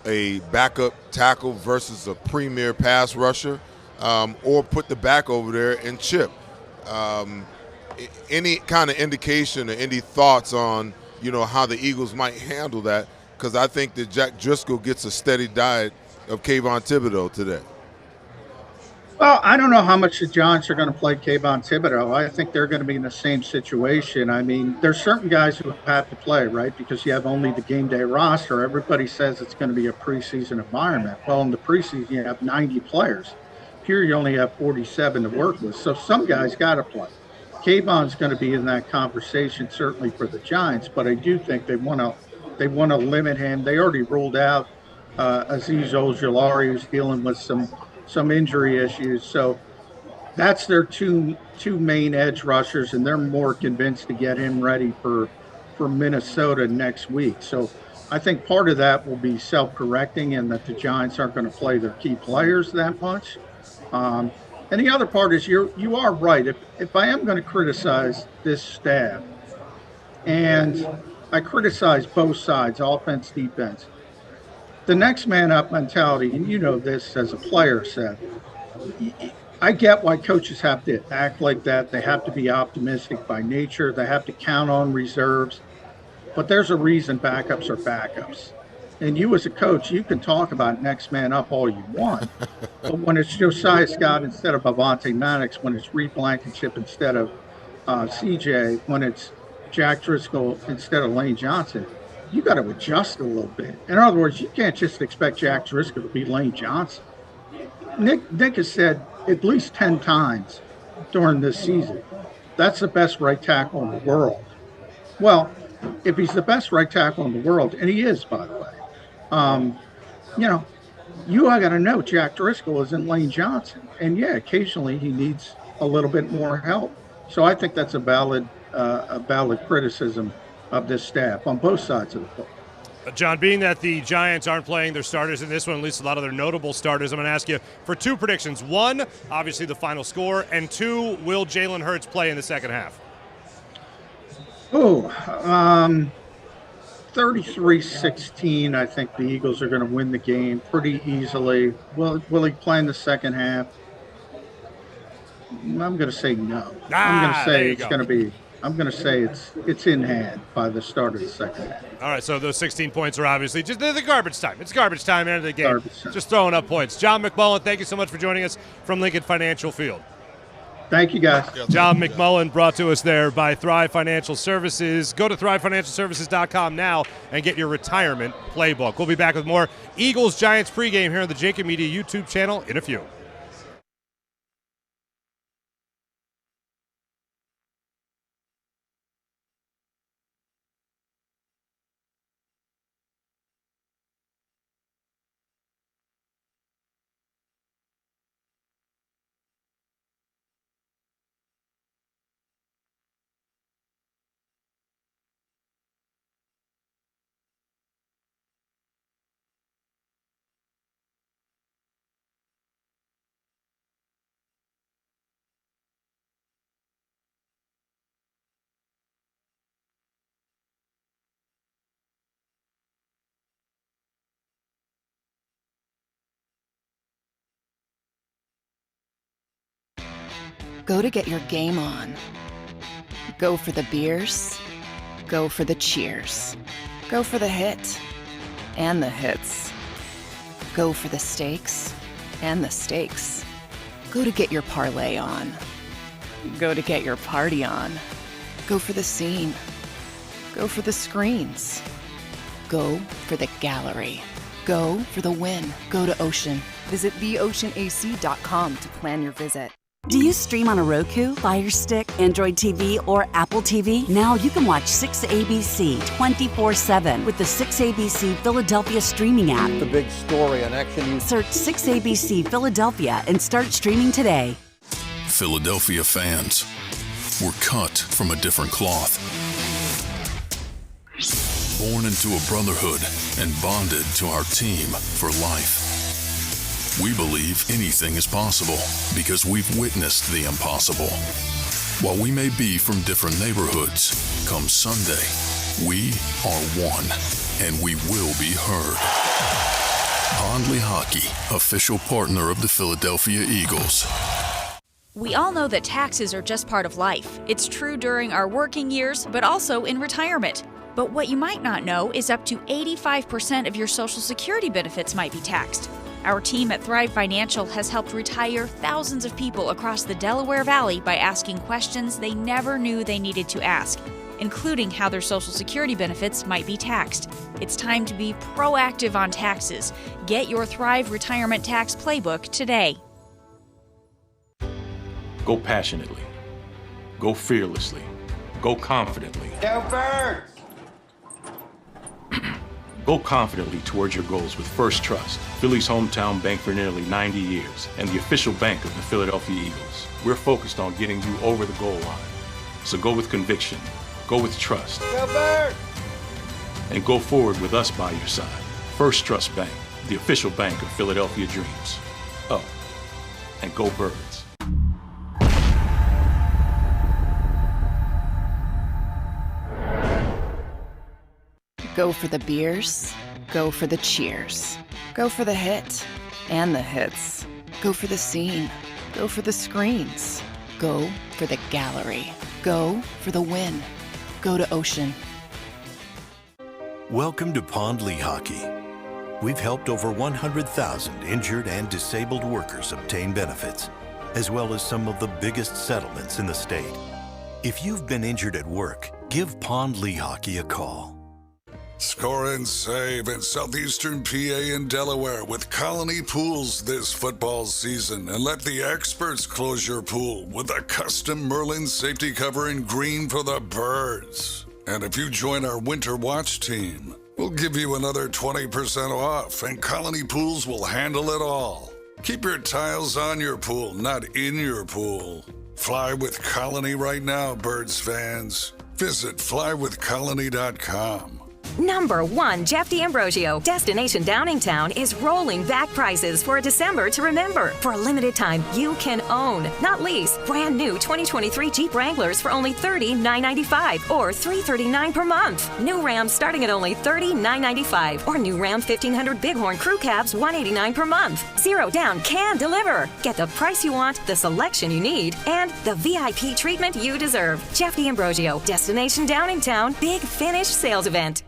Speaker 4: a backup tackle versus a premier pass rusher, or put the back over there and chip. Any kind of indication or any thoughts on, you know, how the Eagles might handle that? Because I think that Jack Driscoll gets a steady diet of Kayvon Thibodeau today.
Speaker 7: Well, I don't know how much the Giants are going to play Kayvon Thibodeau. I think they're going to be in the same situation. I mean, there's certain guys who have to play, right? Because you have only the game day roster. Everybody says it's going to be a preseason environment. Well, in the preseason, you have 90 players. Here, you only have 47 to work with. So some guys got to play. Kayvon's going to be in that conversation, certainly for the Giants, but I do think they want to limit him. They already ruled out Azeez Ojulari, who's dealing with some injury issues. So that's their two main edge rushers, and they're more convinced to get him ready for Minnesota next week. So I think part of that will be self-correcting, and that the Giants aren't going to play their key players that much. And the other part is you are right. If I am going to criticize this staff, and I criticize both sides, offense, defense, the next man up mentality, and you know this as a player, Seth, I get why coaches have to act like that. They have to be optimistic by nature. They have to count on reserves. But there's a reason backups are backups. And you as a coach, you can talk about next man up all you want. But when it's Josiah Scott instead of Avonte Maddox, when it's Reed Blankenship instead of CJ, when it's Jack Driscoll instead of Lane Johnson, you got to adjust a little bit. In other words, you can't just expect Jack Driscoll to be Lane Johnson. Nick has said at least 10 times during this season, that's the best right tackle in the world. Well, if he's the best right tackle in the world, and he is, by the way, you got to know Jack Driscoll isn't Lane Johnson. And, yeah, occasionally he needs a little bit more help. So I think that's a valid criticism of this staff on both sides of the ball.
Speaker 3: John, being that the Giants aren't playing their starters in this one, at least a lot of their notable starters, I'm going to ask you for two predictions. One, obviously the final score, and two, will Jalen Hurts play in the second half?
Speaker 7: 33-16, I think the Eagles are going to win the game pretty easily. Will he play in the second half? I'm going to say no. I'm going to say it's in hand by the start of the second half.
Speaker 3: All right, so those 16 points are obviously just the garbage time. It's garbage time, end of the game. Just throwing up points. John McMullen, thank you so much for joining us from Lincoln Financial Field.
Speaker 7: Thank you, guys.
Speaker 3: John McMullen brought to us there by Thrive Financial Services. Go to thrivefinancialservices.com now and get your retirement playbook. We'll be back with more Eagles-Giants pregame here on the JAKIB Media YouTube channel in a few.
Speaker 1: Go to get your game on. Go for the beers. Go for the cheers. Go for the hit and the hits. Go for the stakes and the stakes. Go to get your parlay on. Go to get your party on. Go for the scene. Go for the screens. Go for the gallery. Go for the win. Go to Ocean. Visit theoceanac.com to plan your visit.
Speaker 8: Do you stream on a Roku, Fire Stick, Android TV, or Apple TV? Now you can watch 6ABC 24/7 with the 6ABC Philadelphia streaming app.
Speaker 9: The big story on Action News.
Speaker 8: Search 6ABC Philadelphia and start streaming today.
Speaker 2: Philadelphia fans, we're cut from a different cloth. Born into a brotherhood and bonded to our team for life. We believe anything is possible because we've witnessed the impossible. While we may be from different neighborhoods, come Sunday, we are one, and we will be heard. Pondley Hockey, official partner of the Philadelphia Eagles.
Speaker 10: We all know that taxes are just part of life. It's true during our working years, but also in retirement. But what you might not know is up to 85% of your Social Security benefits might be taxed. Our team at Thrive Financial has helped retire thousands of people across the Delaware Valley by asking questions they never knew they needed to ask, including how their Social Security benefits might be taxed. It's time to be proactive on taxes. Get your Thrive Retirement Tax Playbook today.
Speaker 11: Go passionately. Go fearlessly. Go confidently.
Speaker 9: Go Birds!
Speaker 11: Go confidently towards your goals with First Trust, Philly's hometown bank for nearly 90 years, and the official bank of the Philadelphia Eagles. We're focused on getting you over the goal line. So go with conviction, go with trust,
Speaker 9: Go Birds!
Speaker 11: and go forward with us by your side. First Trust Bank, the official bank of Philadelphia dreams. Oh, and go Birds.
Speaker 1: Go for the beers. Go for the cheers. Go for the hit and the hits. Go for the scene. Go for the screens. Go for the gallery. Go for the win. Go to Ocean.
Speaker 12: Welcome to Pondley Hockey. We've helped over 100,000 injured and disabled workers obtain benefits, as well as some of the biggest settlements in the state. If you've been injured at work, give Pondley Hockey a call.
Speaker 13: Score and save in southeastern PA and Delaware with Colony Pools this football season, and let the experts close your pool with a custom Merlin safety cover in green for the birds. And if you join our Winter Watch team, we'll give you another 20% off, and Colony Pools will handle it all. Keep your tiles on your pool, not in your pool. Fly with Colony right now, birds fans. Visit flywithcolony.com.
Speaker 14: Number 1, Jeff D'Ambrosio. Destination Downingtown is rolling back prices for a December to remember. For a limited time, you can own, not lease, brand new 2023 Jeep Wranglers for only $30,995 or $339 per month. New Rams starting at only $30,995 or new Ram 1500 Bighorn Crew Cabs $189 per month. Zero down can deliver. Get the price you want, the selection you need, and the VIP treatment you deserve. Jeff D'Ambrosio, Destination Downingtown, Big Finish Sales Event.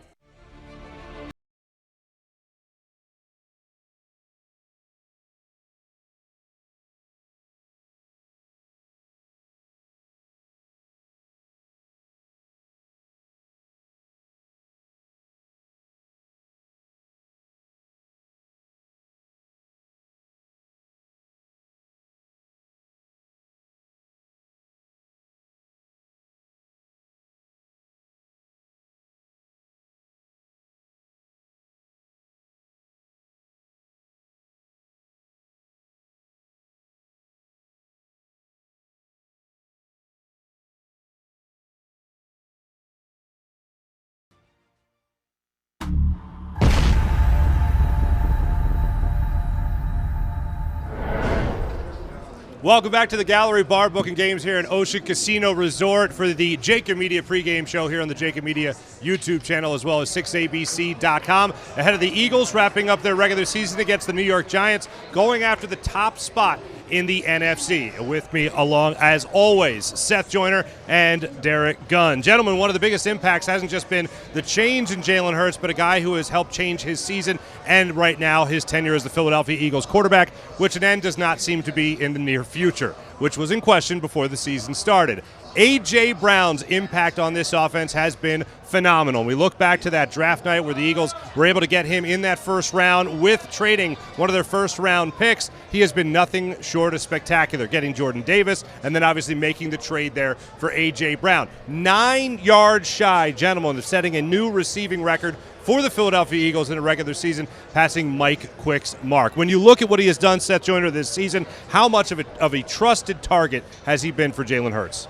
Speaker 3: Welcome back to the Gallery Bar Booking Games here in Ocean Casino Resort for the JAKIB Media pregame show here on the JAKIB Media YouTube channel, as well as 6abc.com. Ahead of the Eagles wrapping up their regular season against the New York Giants, going after the top spot in the NFC. With me along, as always, Seth Joyner and Derek Gunn. Gentlemen, one of the biggest impacts hasn't just been the change in Jalen Hurts, but a guy who has helped change his season and right now his tenure as the Philadelphia Eagles quarterback, which an end does not seem to be in the near future, which was in question before the season started. A.J. Brown's impact on this offense has been phenomenal. We look back to that draft night where the Eagles were able to get him in that first round with trading one of their first-round picks. He has been nothing short of spectacular, getting Jordan Davis and then obviously making the trade there for A.J. Brown. 9 yards shy, gentlemen, of setting a new receiving record for the Philadelphia Eagles in a regular season, passing Mike Quick's mark. When you look at what he has done, Seth Joyner, this season, how much of a trusted target has he been for Jalen Hurts?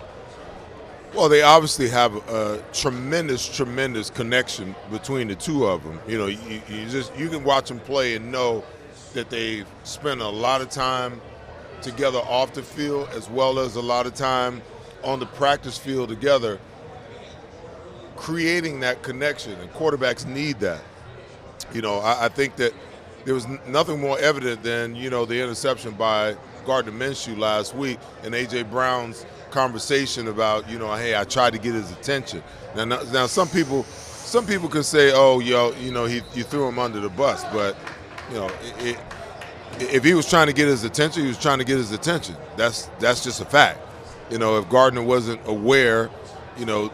Speaker 4: Well, they obviously have a tremendous connection between the two of them. You know, you can watch them play and know that they spend a lot of time together off the field as well as a lot of time on the practice field together, creating that connection, and quarterbacks need that. You know, I think that there was nothing more evident than, you know, the interception by Gardner Minshew last week and A.J. Brown's conversation about, you know, hey, I tried to get his attention. Now some people can say, oh, you threw him under the bus, but, you know, if he was trying to get his attention, he was trying to get his attention. That's just a fact. You know, if Gardner wasn't aware, you know,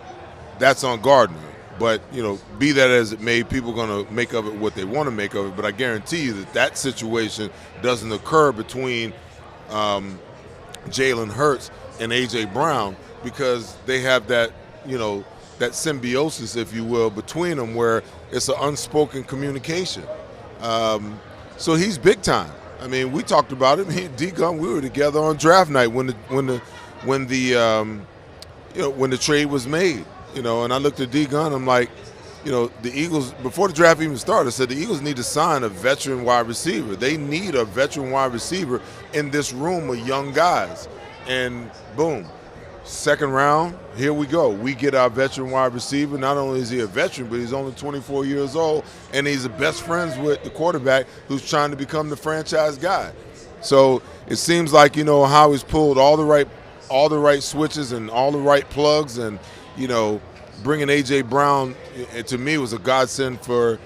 Speaker 4: that's on Gardner. But, you know, be that as it may, people are going to make of it what they want to make of it. But I guarantee you that situation doesn't occur between Jalen Hurts and A.J. Brown, because they have that, you know, that symbiosis, if you will, between them, where it's an unspoken communication. So he's big time. I mean, we talked about it. Me and D-Gun, we were together on draft night when the trade was made. You know, and I looked at D-Gun, I'm like, you know, the Eagles, before the draft even started, I said the Eagles need to sign a veteran wide receiver. They need a veteran wide receiver in this room of young guys. And boom, second round, here we go. We get our veteran wide receiver. Not only is he a veteran, but he's only 24 years old, and he's the best friends with the quarterback who's trying to become the franchise guy. So it seems like, you know, how he's pulled all the right switches and all the right plugs, and, you know, bringing A.J. Brown, to me, was a godsend for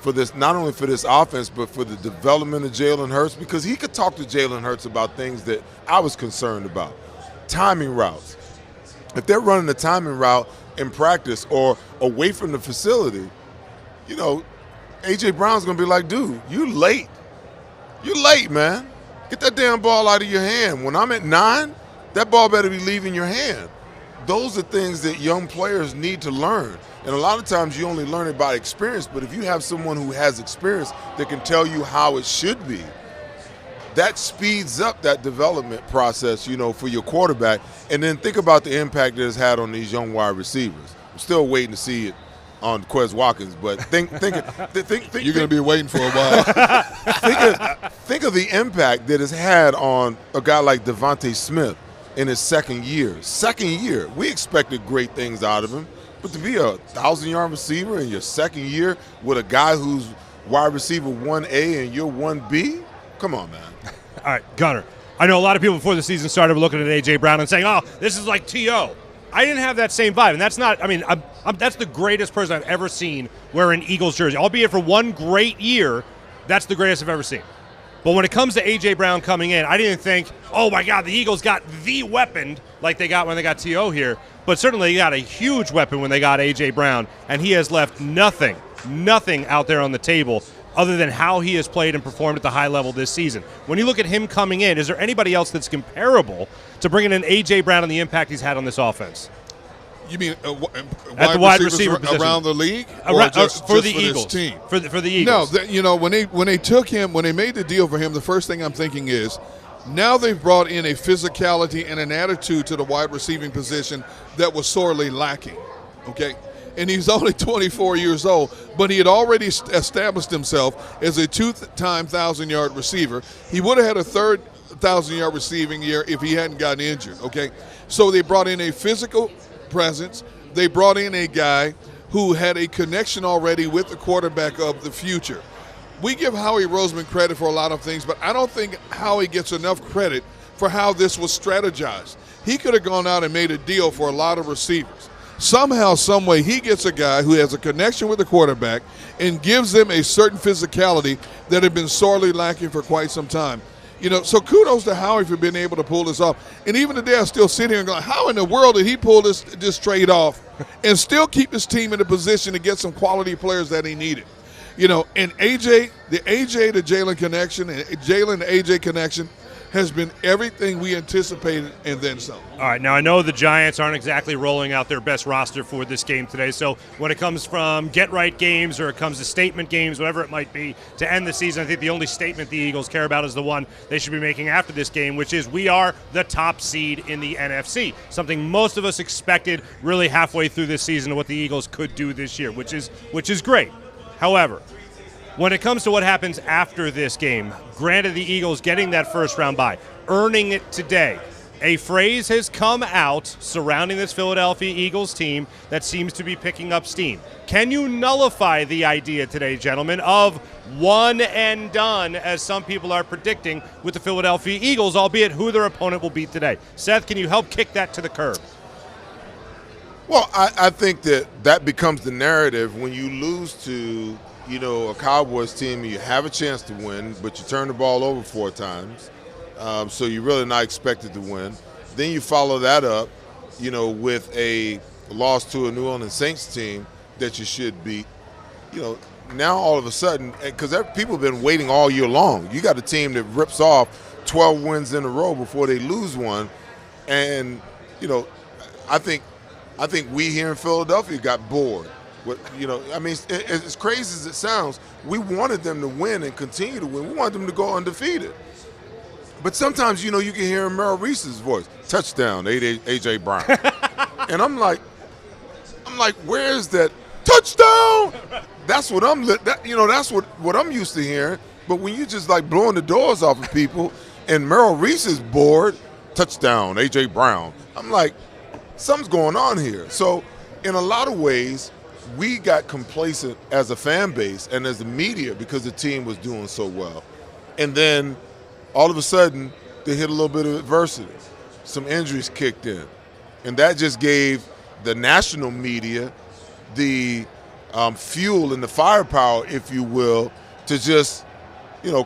Speaker 4: this, not only for this offense, but for the development of Jalen Hurts, because he could talk to Jalen Hurts about things that I was concerned about. Timing routes. If they're running a timing route in practice or away from the facility, you know, A.J. Brown's going to be like, dude, you late. You're late, man. Get that damn ball out of your hand. When I'm at 9, that ball better be leaving your hand. Those are things that young players need to learn. And a lot of times you only learn it by experience, but if you have someone who has experience that can tell you how it should be, that speeds up that development process, you know, for your quarterback. And then think about the impact that it's had on these young wide receivers. I'm still waiting to see it on Quez Watkins, but think
Speaker 5: you're going to be waiting for a while.
Speaker 4: think of the impact that it's had on a guy like Devontae Smith in his second year. We expected great things out of him, but to be a 1,000-yard receiver in your second year with a guy who's wide receiver 1A and you're 1B, come on, man.
Speaker 3: All right, Gunner. I know a lot of people before the season started were looking at A.J. Brown and saying, oh, this is like T.O. I didn't have that same vibe, and that's not – I mean, that's the greatest person I've ever seen wear an Eagles jersey. Albeit for one great year, that's the greatest I've ever seen. But when it comes to A.J. Brown coming in, I didn't think, oh, my God, the Eagles got the weapon like they got when they got T.O. here. But certainly they got a huge weapon when they got A.J. Brown, and he has left nothing out there on the table other than how he has played and performed at the high level this season. When you look at him coming in, is there anybody else that's comparable to bringing in A.J. Brown and the impact he's had on this offense?
Speaker 5: You mean
Speaker 3: at the wide receiver position
Speaker 5: around the league,
Speaker 3: for the Eagles team? For the Eagles.
Speaker 5: No, you know, when they took him, when they made the deal for him, the first thing I'm thinking is, now they've brought in a physicality and an attitude to the wide receiving position that was sorely lacking. Okay. And he's only 24 years old, but he had already established himself as a two-time 1,000-yard receiver. He would have had a third 1,000-yard receiving year if he hadn't gotten injured, okay? So they brought in a physical presence. They brought in a guy who had a connection already with the quarterback of the future. We give Howie Roseman credit for a lot of things, but I don't think Howie gets enough credit for how this was strategized. He could have gone out and made a deal for a lot of receivers. Somehow, some way, he gets a guy who has a connection with the quarterback and gives them a certain physicality that had been sorely lacking for quite some time. You know, so kudos to Howie for being able to pull this off. And even today, I still sit here and go, how in the world did he pull this trade off and still keep his team in a position to get some quality players that he needed? You know, and AJ, the AJ to Jalen connection, and Jalen to AJ connection has been everything we anticipated and then some.
Speaker 3: All right, now I know the Giants aren't exactly rolling out their best roster for this game today, so when it comes from get-right games or it comes to statement games, whatever it might be, to end the season, I think the only statement the Eagles care about is the one they should be making after this game, which is we are the top seed in the NFC, something most of us expected really halfway through this season of what the Eagles could do this year, which is great. However, when it comes to what happens after this game, granted the Eagles getting that first-round bye, earning it today, a phrase has come out surrounding this Philadelphia Eagles team that seems to be picking up steam. Can you nullify the idea today, gentlemen, of one and done, as some people are predicting with the Philadelphia Eagles, albeit who their opponent will beat today? Seth, can you help kick that to the curb?
Speaker 4: Well, I think that becomes the narrative when you lose to – a Cowboys team, you have a chance to win, but you turn the ball over 4 times, so you're really not expected to win. Then you follow that up, with a loss to a New Orleans Saints team that you should beat. Now all of a sudden, because people have been waiting all year long. You got a team that rips off 12 wins in a row before they lose one, and I think we here in Philadelphia got bored. As crazy as it sounds, we wanted them to win and continue to win. We wanted them to go undefeated. But sometimes, you can hear Merrill Reese's voice, touchdown, A.J. Brown. And I'm like, where is that touchdown? That's what that's what I'm used to hearing. But when you just like blowing the doors off of people and Merrill Reese's board, touchdown, A.J. Brown, I'm like, something's going on here. So in a lot of ways, we got complacent as a fan base and as the media because the team was doing so well. And then all of a sudden, they hit a little bit of adversity. Some injuries kicked in. And that just gave the national media the fuel and the firepower, if you will, to just,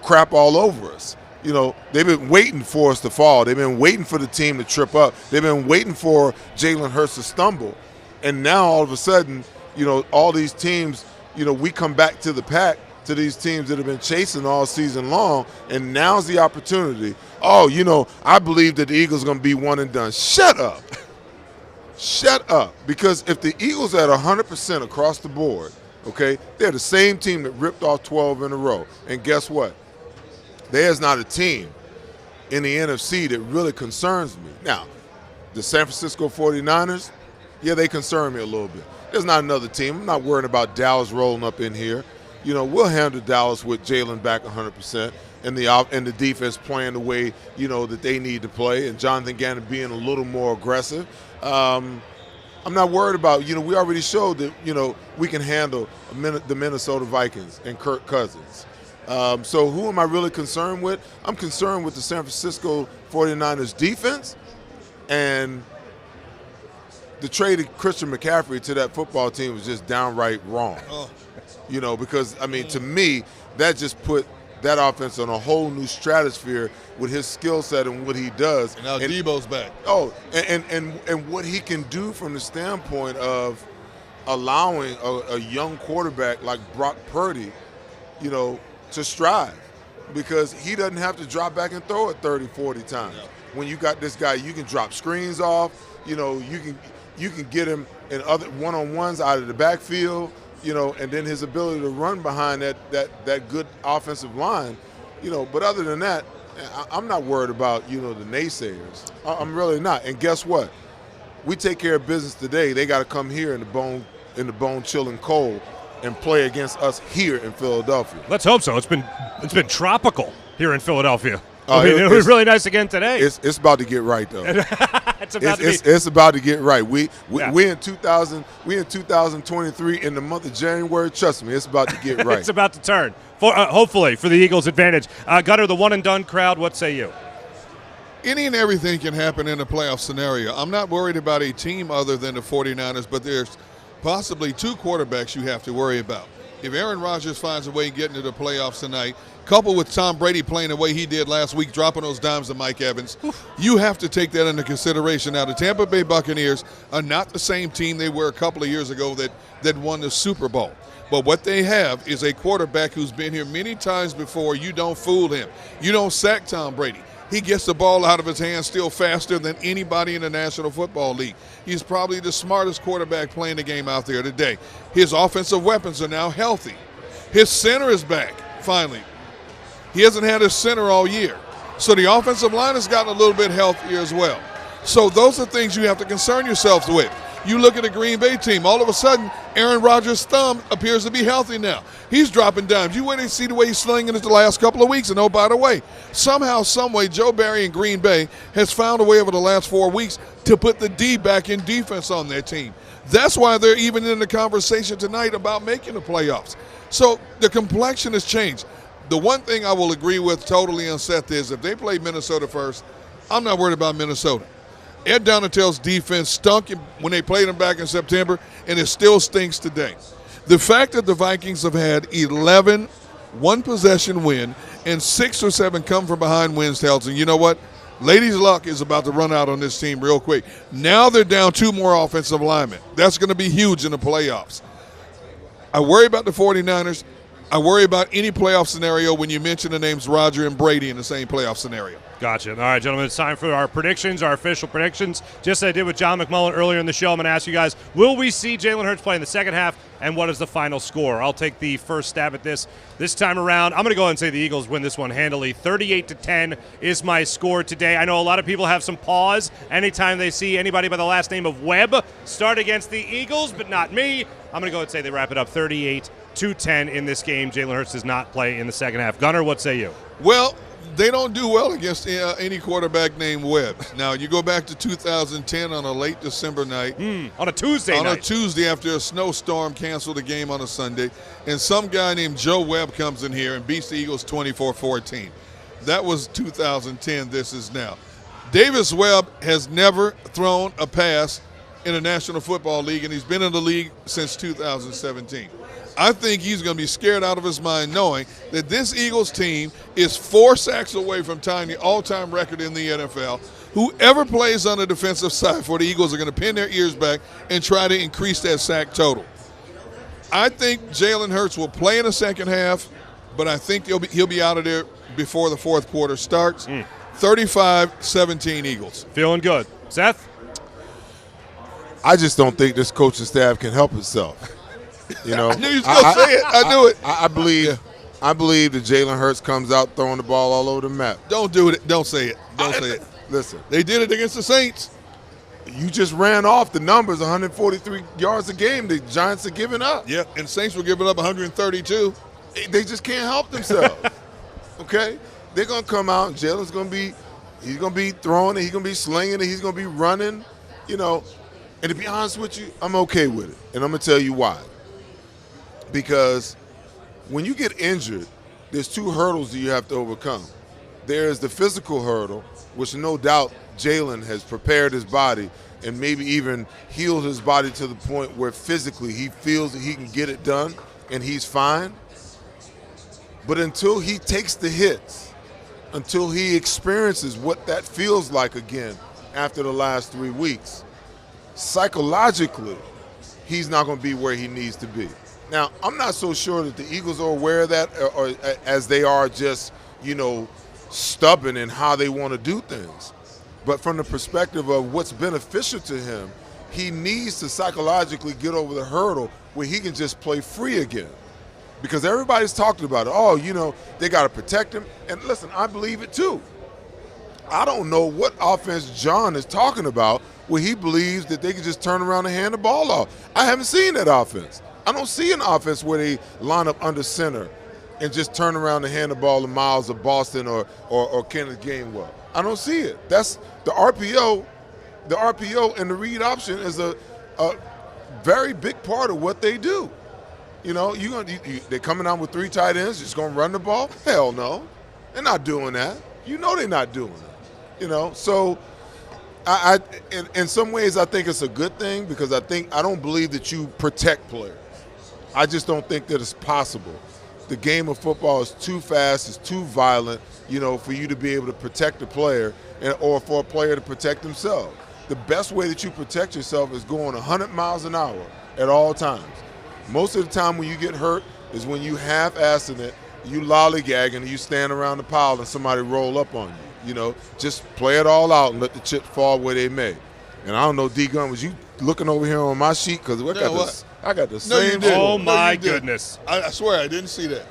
Speaker 4: crap all over us. They've been waiting for us to fall. They've been waiting for the team to trip up. They've been waiting for Jalen Hurts to stumble. And now all of a sudden, all these teams, we come back to the pack, to these teams that have been chasing all season long, and now's the opportunity. Oh, I believe that the Eagles are going to be one and done. Shut up. Shut up. Because if the Eagles are at 100% across the board, okay, they're the same team that ripped off 12 in a row. And guess what? There's not a team in the NFC that really concerns me. Now, the San Francisco 49ers, yeah, they concern me a little bit. There's not another team. I'm not worrying about Dallas rolling up in here. We'll handle Dallas with Jalen back 100% and the defense playing the way, that they need to play, and Jonathan Gannon being a little more aggressive. I'm not worried about, we already showed that, we can handle the Minnesota Vikings and Kirk Cousins. So who am I really concerned with? I'm concerned with the San Francisco 49ers defense, and the trade of Christian McCaffrey to that football team was just downright wrong. Because, to me, that just put that offense on a whole new stratosphere with his skill set and what he does.
Speaker 5: And now Debo's back.
Speaker 4: Oh, and what he can do from the standpoint of allowing a young quarterback like Brock Purdy, to strive. Because he doesn't have to drop back and throw it 30, 40 times. Yeah. When you got this guy, you can drop screens off, you can get him in other one-on-ones out of the backfield, and then his ability to run behind that good offensive line, But other than that, I'm not worried about, the naysayers. I'm really not. And guess what? We take care of business today. They got to come here in the bone-chilling cold and play against us here in Philadelphia.
Speaker 3: Let's hope so. It's been tropical here in Philadia. It was really nice again today.
Speaker 4: It's about to get right though.
Speaker 3: It's
Speaker 4: about to get right. We in 2023 in the month of January. Trust me, it's about to get right.
Speaker 3: It's about to turn. Hopefully for the Eagles' advantage. Gunnar, the one and done crowd. What say you?
Speaker 5: Any and everything can happen in a playoff scenario. I'm not worried about a team other than the 49ers, but there's possibly two quarterbacks you have to worry about. If Aaron Rodgers finds a way to get into the playoffs tonight, coupled with Tom Brady playing the way he did last week, dropping those dimes to Mike Evans, you have to take that into consideration. Now, the Tampa Bay Buccaneers are not the same team they were a couple of years ago that won the Super Bowl. But what they have is a quarterback who's been here many times before. You don't fool him. You don't sack Tom Brady. He gets the ball out of his hands still faster than anybody in the National Football League. He's probably the smartest quarterback playing the game out there today. His offensive weapons are now healthy. His center is back, finally. He hasn't had his center all year. So the offensive line has gotten a little bit healthier as well. So those are things you have to concern yourselves with. You look at the Green Bay team, all of a sudden, Aaron Rodgers' thumb appears to be healthy now. He's dropping dimes. You wait and see the way he's slinging it the last couple of weeks. And oh, by the way, somehow, some way, Joe Barry and Green Bay has found a way over the last 4 weeks to put the D back in defense on their team. That's why they're even in the conversation tonight about making the playoffs. So the complexion has changed. The one thing I will agree with totally on Seth is if they play Minnesota first, I'm not worried about Minnesota. Ed Donatell's defense stunk when they played him back in September, and it still stinks today. The fact that the Vikings have had 11 one-possession win and 6 or 7 come from behind wins tells them, you know what? Ladies' luck is about to run out on this team real quick. Now they're down 2 more offensive linemen. That's going to be huge in the playoffs. I worry about the 49ers. I worry about any playoff scenario when you mention the names Roger and Brady in the same playoff scenario.
Speaker 3: Gotcha. All right, gentlemen, it's time for our predictions, our official predictions. Just as I did with John McMullen earlier in the show, I'm going to ask you guys, will we see Jalen Hurts play in the second half, and what is the final score? I'll take the first stab at this time around. I'm going to go ahead and say the Eagles win this one handily. 38-10 is my score today. I know a lot of people have some pause anytime they see anybody by the last name of Webb start against the Eagles, but not me. I'm going to go ahead and say they wrap it up 38-10 in this game. Jalen Hurts does not play in the second half. Gunnar, what say you?
Speaker 5: Well, they don't do well against any quarterback named Webb. Now, you go back to 2010 on a late December night.
Speaker 3: On a Tuesday night.
Speaker 5: On a Tuesday after a snowstorm canceled the game on a Sunday, and some guy named Joe Webb comes in here and beats the Eagles 24-14. That was 2010. This is now. Davis Webb has never thrown a pass in the National Football League, and he's been in the league since 2017. I think he's going to be scared out of his mind knowing that this Eagles team is 4 sacks away from tying the all-time record in the NFL. Whoever plays on the defensive side for the Eagles are going to pin their ears back and try to increase that sack total. I think Jalen Hurts will play in the second half, but I think he'll be out of there before the fourth quarter starts. 35-17 Eagles.
Speaker 3: Feeling good. Seth?
Speaker 4: I just don't think this coaching staff can help itself. You know,
Speaker 5: I knew you was going to say it. I knew it.
Speaker 4: I believe that Jalen Hurts comes out throwing the ball all over the map.
Speaker 5: Don't do it. Don't say it. Don't say it.
Speaker 4: Listen.
Speaker 5: They did it against the Saints.
Speaker 4: You just ran off the numbers, 143 yards a game. The Giants are giving up.
Speaker 5: Yeah, and Saints were giving up 132.
Speaker 4: They just can't help themselves. Okay? They're going to come out, and Jalen's going to be – he's going to be throwing it. He's going to be slinging it. He's going to be running, you know. And to be honest with you, I'm okay with it. And I'm going to tell you why. Because when you get injured, there's 2 hurdles that you have to overcome. There's the physical hurdle, which no doubt Jalen has prepared his body and maybe even healed his body to the point where physically he feels that he can get it done and he's fine. But until he takes the hits, until he experiences what that feels like again after the last 3 weeks, psychologically, he's not going to be where he needs to be. Now, I'm not so sure that the Eagles are aware of that or as they are just, you know, stubborn in how they want to do things. But from the perspective of what's beneficial to him, he needs to psychologically get over the hurdle where he can just play free again. Because everybody's talking about it. Oh, you know, they got to protect him. And listen, I believe it too. I don't know what offense John is talking about where he believes that they can just turn around and hand the ball off. I haven't seen that offense. I don't see an offense where they line up under center and just turn around and hand the ball to Miles of Boston or Kenneth Gainwell. I don't see it. That's the RPO. The RPO and the read option is a very big part of what they do. You know, they're coming out with 3 tight ends, just going to run the ball? Hell no. They're not doing that. You know they're not doing it. So in some ways I think it's a good thing, because I don't believe that you protect players. I just don't think that it's possible. The game of football is too fast, it's too violent, for you to be able to protect a player or for a player to protect himself. The best way that you protect yourself is going 100 miles an hour at all times. Most of the time when you get hurt is when you half-assing it, you lollygagging, and you stand around the pile and somebody roll up on you. Just play it all out and let the chips fall where they may. And I don't know, D-Gun, was you looking over here on my sheet? Because I got the same.
Speaker 3: Oh, my goodness.
Speaker 5: I swear I didn't see that.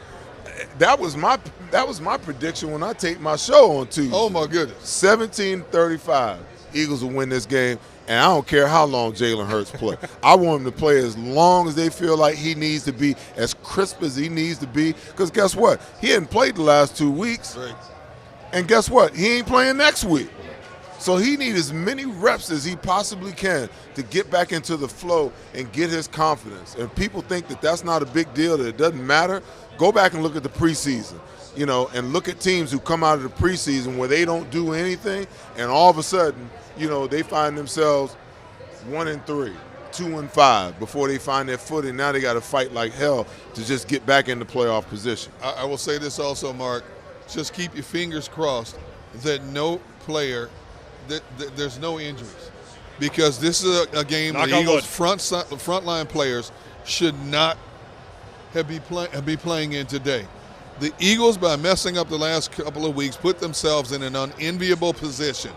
Speaker 4: That was my prediction when I taped my show on Tuesday.
Speaker 5: Oh, my goodness.
Speaker 4: 17-35. Eagles will win this game, and I don't care how long Jalen Hurts play. I want him to play as long as they feel like he needs to be, as crisp as he needs to be, because guess what? He hadn't played the last 2 weeks.
Speaker 5: Right.
Speaker 4: And guess what? He ain't playing next week. So he needs as many reps as he possibly can to get back into the flow and get his confidence. And people think that that's not a big deal, that it doesn't matter. Go back and look at the preseason, and look at teams who come out of the preseason where they don't do anything, and all of a sudden, they find themselves 1-3, 2-5 before they find their footing. Now they got to fight like hell to just get back in the playoff position.
Speaker 5: I will say this also, Mark. Just keep your fingers crossed that no player, that there's no injuries, because this is a game the Eagles' frontline players should not be playing in today. The Eagles, by messing up the last couple of weeks, put themselves in an unenviable position.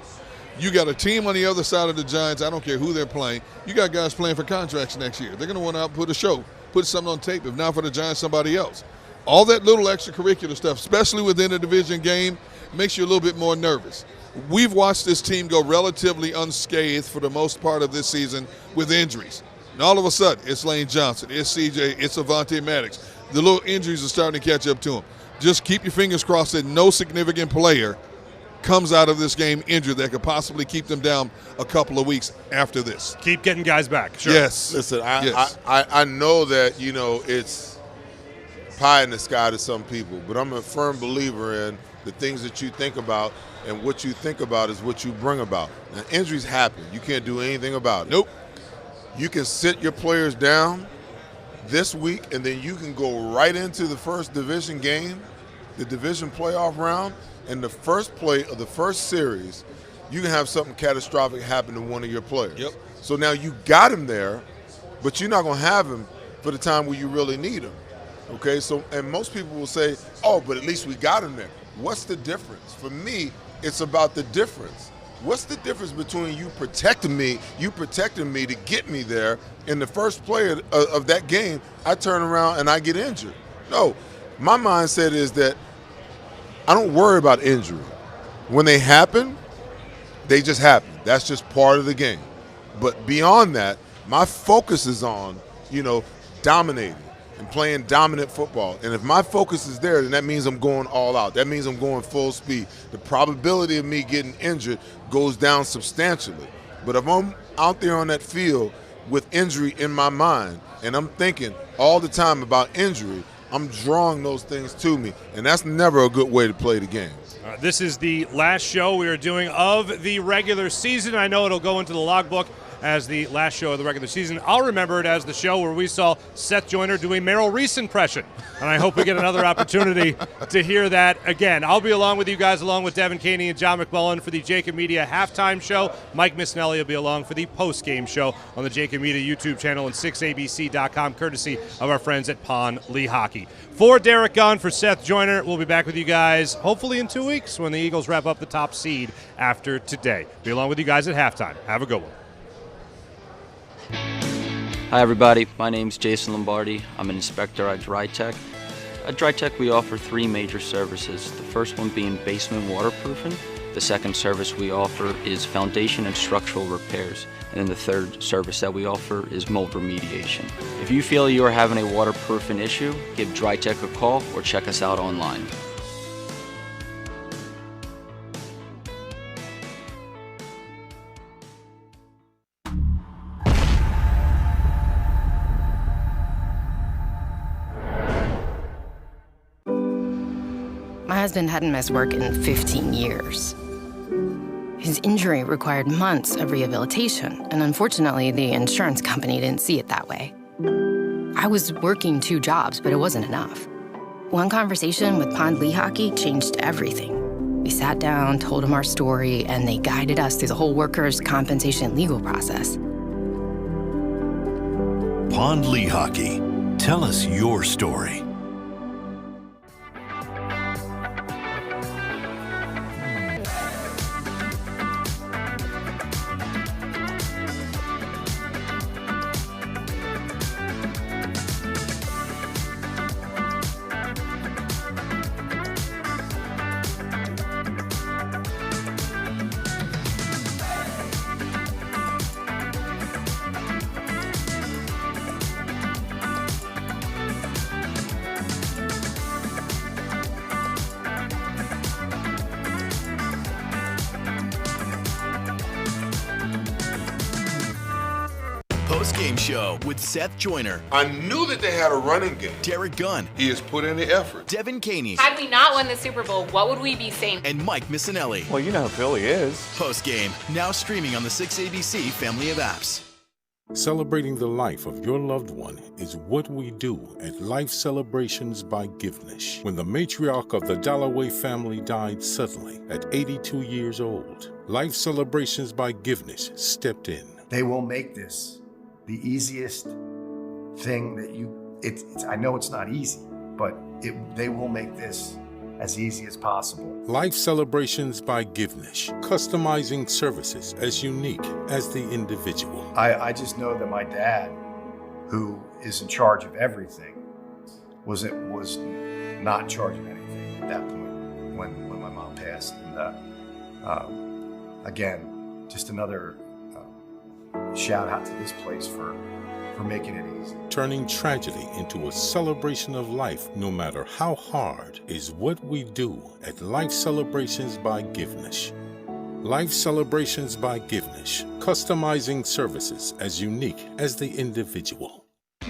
Speaker 5: You got a team on the other side of the Giants. I don't care who they're playing. You got guys playing for contracts next year. They're going to want to put a show, put something on tape. If not for the Giants, somebody else. All that little extracurricular stuff, especially within a division game, makes you a little bit more nervous. We've watched this team go relatively unscathed for the most part of this season with injuries. And all of a sudden, it's Lane Johnson, it's CJ, it's Avonte Maddox. The little injuries are starting to catch up to him. Just keep your fingers crossed that no significant player comes out of this game injured that could possibly keep them down a couple of weeks after this.
Speaker 3: Keep getting guys back. Sure.
Speaker 5: Yes.
Speaker 4: Listen, I know that, it's pie in the sky to some people, but I'm a firm believer in the things that you think about, and what you think about is what you bring about. Now, injuries happen. You can't do anything about it.
Speaker 5: Nope.
Speaker 4: You can sit your players down this week, and then you can go right into the first division game, the division playoff round, and the first play of the first series, you can have something catastrophic happen to one of your players.
Speaker 5: Yep.
Speaker 4: So now you got him there, but you're not going to have him for the time where you really need him. Okay, so, and most people will say, oh, but at least we got him there. What's the difference? For me, it's about the difference. What's the difference between you protecting me to get me there, in the first play of that game, I turn around and I get injured? No, my mindset is that I don't worry about injury. When they happen, they just happen. That's just part of the game. But beyond that, my focus is on, dominating and playing dominant football. And if my focus is there, then that means I'm going all out. That means I'm going full speed. The probability of me getting injured goes down substantially. But if I'm out there on that field with injury in my mind, and I'm thinking all the time about injury, I'm drawing those things to me, and that's never a good way to play the game.
Speaker 3: This is the last show we are doing of the regular season. I know it'll go into the logbook as the last show of the regular season. I'll remember it as the show where we saw Seth Joyner do a Merrill Reese impression, and I hope we get another opportunity to hear that again. I'll be along with you guys, along with Devin Caney and John McMullen for the JAKIB Media halftime show. Mike Missinelli will be along for the post-game show on the JAKIB Media YouTube channel and 6abc.com, courtesy of our friends at Pond Lee Hockey. For Derek Gunn, for Seth Joyner, we'll be back with you guys hopefully in 2 weeks when the Eagles wrap up the top seed after today. Be along with you guys at halftime. Have a good one.
Speaker 15: Hi everybody, my name's Jason Lombardi. I'm an inspector at DryTech. At DryTech we offer 3 major services, the first one being basement waterproofing, the second service we offer is foundation and structural repairs, and then the third service that we offer is mold remediation. If you feel you are having a waterproofing issue, give DryTech a call or check us out online.
Speaker 16: My husband hadn't missed work in 15 years. His injury required months of rehabilitation, and unfortunately, the insurance company didn't see it that way. I was working 2 jobs, but it wasn't enough. One conversation with Pond Lee Hockey changed everything. We sat down, told them our story, and they guided us through the whole workers' compensation legal process.
Speaker 12: Pond Lee Hockey. Tell us your story.
Speaker 17: Post-game show with Seth Joyner.
Speaker 4: I knew that they had a running game.
Speaker 17: Derek Gunn.
Speaker 4: He has put in the effort.
Speaker 17: Devin Caney.
Speaker 18: Had we not won the Super Bowl, what would we be saying?
Speaker 17: And Mike Missinelli.
Speaker 9: Well, you know who Philly is.
Speaker 17: Post-game, now streaming on the 6ABC family of apps.
Speaker 19: Celebrating the life of your loved one is what we do at Life Celebrations by Givenish. When the matriarch of the Dalloway family died suddenly at 82 years old, Life Celebrations by Givenish stepped in.
Speaker 20: They will make this the easiest thing that I know it's not easy, but they will make this as easy as possible.
Speaker 19: Life Celebrations by Givenish, customizing services as unique as the individual.
Speaker 20: I just know that my dad, who is in charge of everything, was not in charge of anything at that point when my mom passed. And again, just another shout out to this place for making it easy.
Speaker 19: Turning tragedy into a celebration of life, no matter how hard, is what we do at Life Celebrations by Givenish. Life Celebrations by Givenish, customizing services as unique as the individual.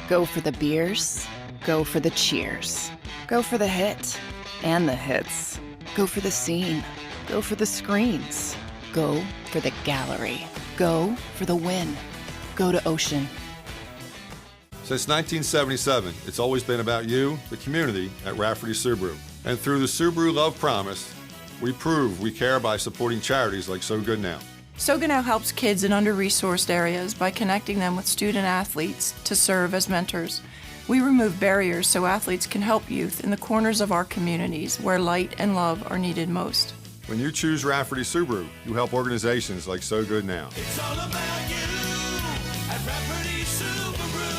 Speaker 1: Go for the beers, go for the cheers, go for the hit and the hits, go for the scene, go for the screens, go for the gallery, go for the win, go to Ocean.
Speaker 21: Since 1977, it's always been about you, the community, at Rafferty Subaru. And through the Subaru Love Promise, we prove we care by supporting charities like So Good Now.
Speaker 22: So Good Now helps kids in under-resourced areas by connecting them with student athletes to serve as mentors. We remove barriers so athletes can help youth in the corners of our communities where light and love are needed most.
Speaker 21: When you choose Rafferty Subaru, you help organizations like So Good Now.
Speaker 17: It's all about you at Rafferty Subaru.